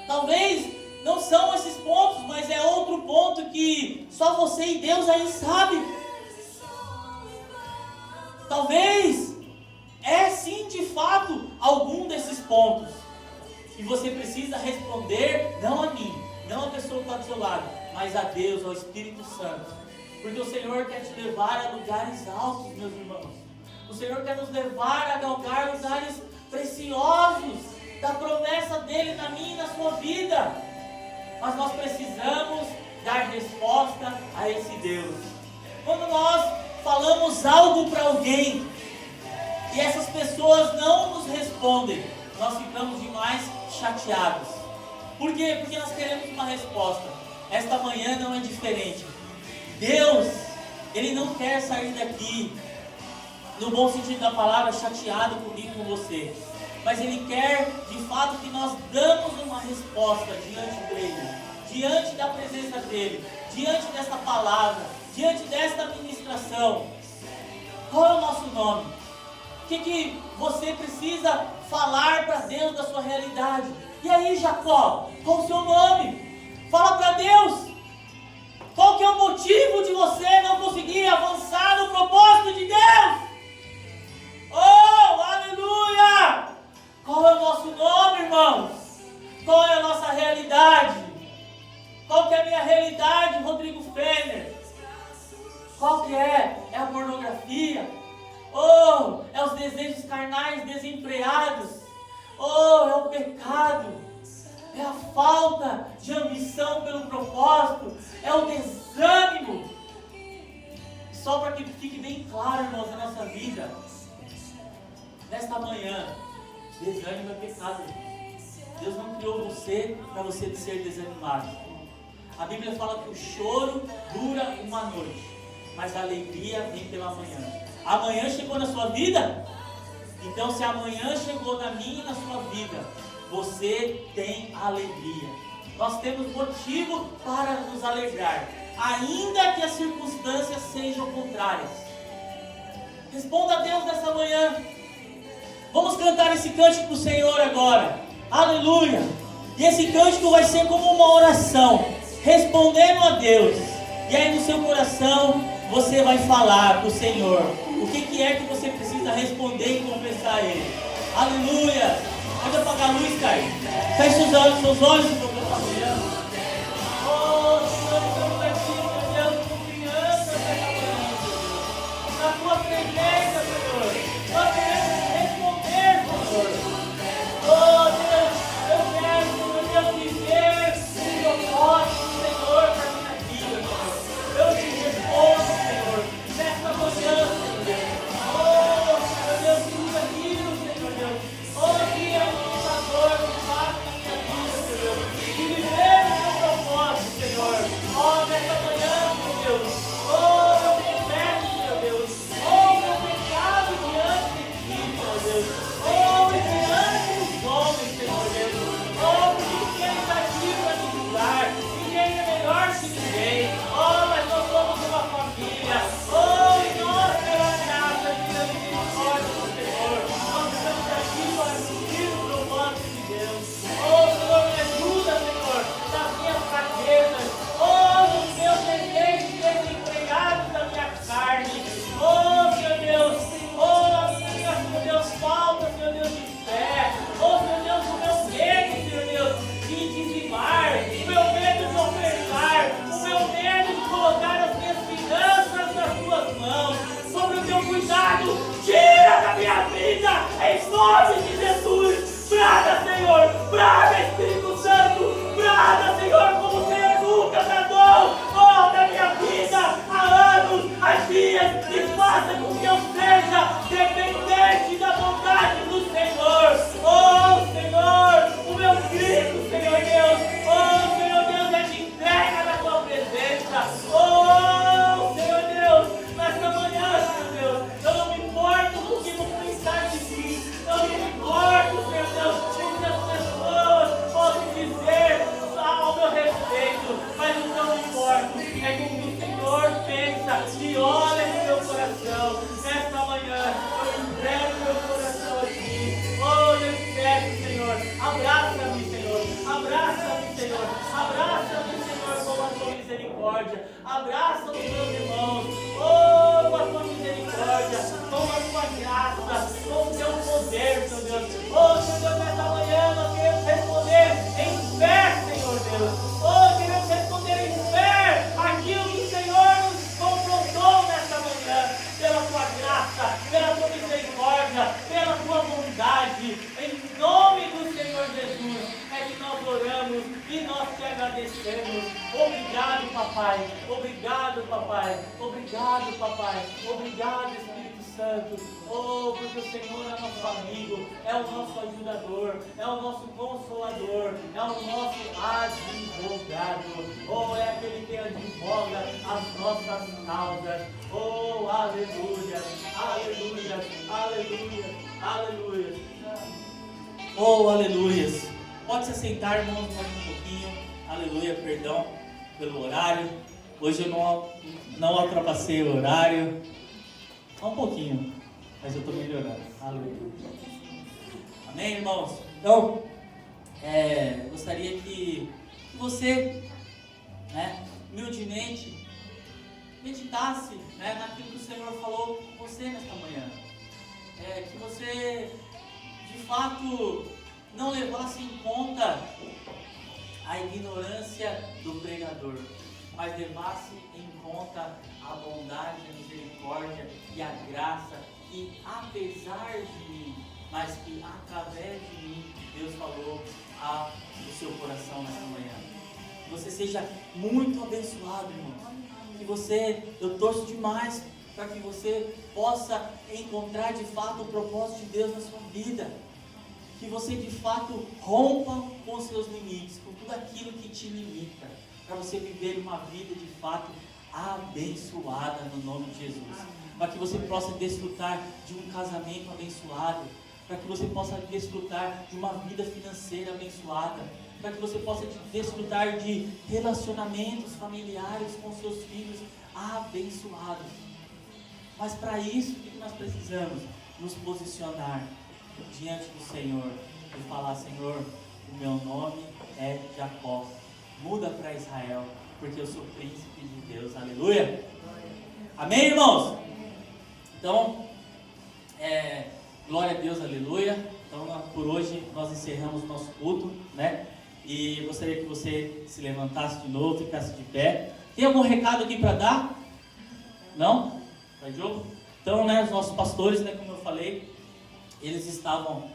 Talvez não são esses pontos, mas é outro ponto que só você e Deus aí sabe. Talvez é sim de fato algum desses pontos. E você precisa responder não a mim, não a pessoa que está do seu lado, mas a Deus, ao Espírito Santo. Porque o Senhor quer te levar a lugares altos, meus irmãos. O Senhor quer nos levar a galgar lugares preciosos da promessa dEle na minha e na sua vida. Mas nós precisamos dar resposta a esse Deus. Quando nós falamos algo para alguém e essas pessoas não nos respondem, nós ficamos demais chateados. Por quê? Porque nós queremos uma resposta. Esta manhã não é diferente. Deus, Ele não quer sair daqui, no bom sentido da palavra, chateado comigo e com você. Mas Ele quer, de fato, que nós damos uma resposta diante dEle, diante da presença dEle, diante desta palavra, diante desta ministração. Qual é o nosso nome? O que você precisa falar para Deus da sua realidade? E aí, Jacó, qual o seu nome? Fala para Deus. Qual que é o motivo de você não conseguir avançar no propósito de Deus? Oh, aleluia! Qual é o nosso nome, irmãos? Qual é a nossa realidade? Qual que é a minha realidade, Rodrigo Fenner? Qual que é? É a pornografia? Oh, é os desejos carnais desenfreados? Oh, é o pecado? É a falta de ambição pelo propósito? É o desânimo? Só para que fique bem claro, irmãos, na nossa vida, nesta manhã, desânimo é pecado. Deus não criou você para você ser desanimado. A Bíblia fala que o choro dura uma noite, mas a alegria vem pela manhã. Amanhã chegou na sua vida? Então, se amanhã chegou na minha e na sua vida, você tem alegria. Nós temos motivo para nos alegrar, ainda que as circunstâncias sejam contrárias. Responda a Deus nessa manhã. Vamos cantar esse cântico para o Senhor agora. Aleluia! E esse cântico vai ser como uma oração, respondendo a Deus. E aí no seu coração você vai falar para o Senhor o que é que você precisa responder e confessar a Ele. Aleluia! Pode apagar a luz, Caio. Feche os olhos e vamos essa manhã. Oh, Senhor, estamos aqui, meu Deus, confiança nessa manhã, Deus. Na tua presença, Senhor. Nós queremos responder, Senhor. Oh, Deus, eu quero, meu Deus, viver o propósito, Senhor, para minha vida, Senhor. Eu te respondo, Senhor, nesta manhã, Senhor Deus. Oh, meu Deus, tudo aquilo, Senhor Deus. Oh, que é o limitador do fato da minha vida, Senhor Deus. De viver o teu propósito, Senhor. Oh, nesta manhã, meu Deus. Oh, eu confesso, meu Deus. Oh, meu pecado diante de ti, meu Deus. Oh, e diante dos homens, Senhor Deus. Oh, porque ninguém está aqui para te julgar. Ninguém é melhor que ninguém. Oh, mas nós somos uma família. Oh, e nós, pela graça e pela misericórdia do Senhor, nós estamos aqui para cumprir o propósito de Deus. Oh, Senhor, me ajuda, Senhor, nas minhas fraquezas. Oh, nos meus desejos desempregados da minha carne. Oh, Senhor Deus. Oh, nas minhas, Senhor Deus, falta, Senhor Deus, de fé. Oh, Senhor Deus, o meu medo, Senhor Deus, de dizimar. O meu medo de ofertar. O meu medo de colocar as minhas finanças nas tuas mãos. Sobre o teu cuidado, tira da minha vida, em nome de Jesus. Brada, Senhor, brada, Espírito Santo, brada, Senhor, como o Senhor nunca bradou, oh, da minha vida, há anos, há dias, e faça com que eu seja dependente da vontade do Senhor. Oh, Senhor, o meu grito, Senhor Deus, oh, Senhor Deus, é de entrega na tua presença. Oh, Senhor Deus, nesta manhã, Senhor Deus, eu não me importo do que vão pensar de mim, eu não me importo, Senhor Deus, do que as pessoas podem dizer ao meu respeito, mas o que eu me importo é com o que o Senhor pensa e olha no meu coração. Nesta manhã, eu entrego meu coração a ti. Oh, eu te peço, Senhor, abraça-me, Senhor, abraça-me, Senhor, abraça-me, Senhor, com a tua misericórdia, abraça os meus irmãos, oh, com a tua misericórdia, com a tua graça, com o teu poder, Senhor Deus. Oh, Senhor Deus, nesta manhã nós queremos responder em fé, Senhor Deus. Oh, queremos responder em fé aquilo que o Senhor nos confrontou nesta manhã, pela tua graça, pela tua misericórdia, pela tua bondade. Em nome do Senhor Jesus é que nós oramos e nós te agradecemos. Obrigado, papai. Obrigado, papai. Obrigado, papai. Obrigado, Espírito Santo. Oh, porque o Senhor é nosso amigo, é o nosso ajudador, é o nosso consolador, é o nosso advogado. Oh, é aquele que advoga as nossas causas. Oh, aleluia, aleluia, aleluia, aleluia. Oh, aleluia. Pode se sentar, irmãos, mais um pouquinho. Aleluia, perdão pelo horário. Hoje eu não ultrapassei o horário. Só um pouquinho, mas eu estou melhorando. Aleluia. Amém, irmãos? Então, gostaria que você, humildemente, meditasse, naquilo que o Senhor falou com você nesta manhã. Que você, de fato, não levasse em conta a ignorância do pregador, mas levasse em conta a bondade, a misericórdia e a graça que, apesar de mim, mas que através de mim, Deus falou ao seu coração nessa manhã. Que você seja muito abençoado, irmão. Eu torço demais para que você possa encontrar de fato o propósito de Deus na sua vida. que você de fato rompa com os seus limites, com tudo aquilo que te limita, para você viver uma vida de fato abençoada no nome de Jesus, para que você possa desfrutar de um casamento abençoado, para que você possa desfrutar de uma vida financeira abençoada, para que você possa desfrutar de relacionamentos familiares com seus filhos abençoados. Mas para isso, o que nós precisamos? Nos posicionar diante do Senhor e falar: Senhor, o meu nome é Jacó, muda para Israel, porque eu sou príncipe de Deus. Aleluia! Amém, irmãos? Então, glória a Deus, aleluia. Então, por hoje nós encerramos o nosso culto, né? E gostaria que você se levantasse de novo, ficasse de pé. Tem algum recado aqui para dar? Não? Tá, Diogo? Então, né, os nossos pastores, né, como eu falei, eles estavam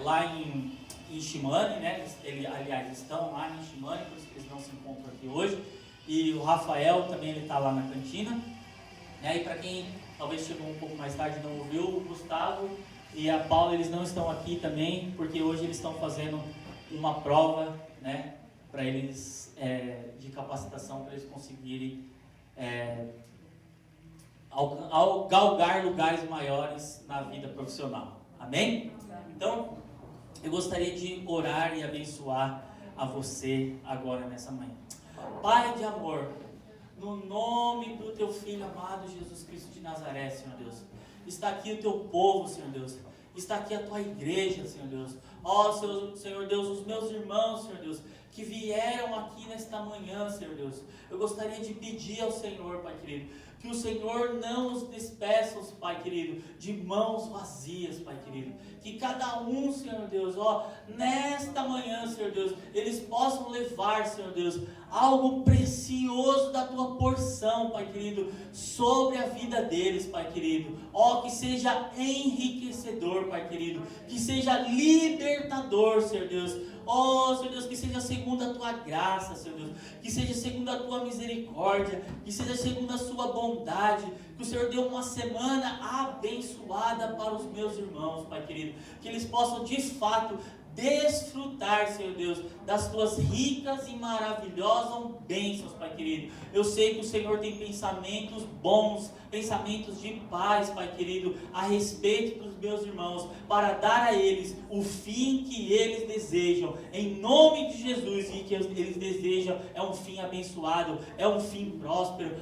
lá em Shimane, né? Aliás, estão lá em Shimane, por isso que eles não se encontram aqui hoje. E o Rafael também, ele está lá na cantina. E para quem talvez chegou um pouco mais tarde e não ouviu, o Gustavo e a Paula, eles não estão aqui também, porque hoje eles estão fazendo uma prova, né, para eles, de capacitação, para eles conseguirem galgar lugares maiores na vida profissional. Amém? Então, eu gostaria de orar e abençoar a você agora nessa manhã. Pai de amor, no nome do teu Filho amado Jesus Cristo de Nazaré, Senhor Deus, está aqui o teu povo, Senhor Deus, está aqui a tua igreja, Senhor Deus. Ó, Senhor Deus, os meus irmãos, Senhor Deus, que vieram aqui nesta manhã, Senhor Deus, eu gostaria de pedir ao Senhor, Pai querido, que o Senhor não os despeça, Pai querido, de mãos vazias, Pai querido. Que cada um, Senhor Deus, nesta manhã, Senhor Deus, eles possam levar, Senhor Deus, algo precioso da tua porção, Pai querido, sobre a vida deles, Pai querido. Que seja enriquecedor, Pai querido, que seja libertador, Senhor Deus. Senhor Deus, que seja segundo a tua graça, Senhor Deus, que seja segundo a tua misericórdia, que seja segundo a sua bondade, que o Senhor dê uma semana abençoada para os meus irmãos, Pai querido, que eles possam de fato desfrutar, Senhor Deus, das tuas ricas e maravilhosas bênçãos, Pai querido. Eu sei que o Senhor tem pensamentos bons, pensamentos de paz, Pai querido, a respeito dos meus irmãos, para dar a eles o fim que eles desejam, em nome de Jesus. E que eles desejam é um fim abençoado, é um fim próspero,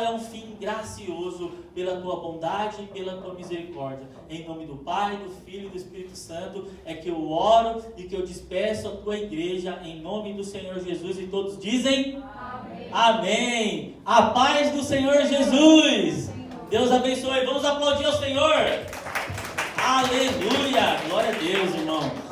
é um fim gracioso, pela tua bondade e pela tua misericórdia. Em nome do Pai, do Filho e do Espírito Santo é que eu oro e que eu despeço a tua igreja em nome do Senhor Jesus. E todos dizem amém. Amém. A paz do Senhor Jesus. Deus abençoe. Vamos aplaudir ao Senhor. Aleluia. Glória a Deus, irmão.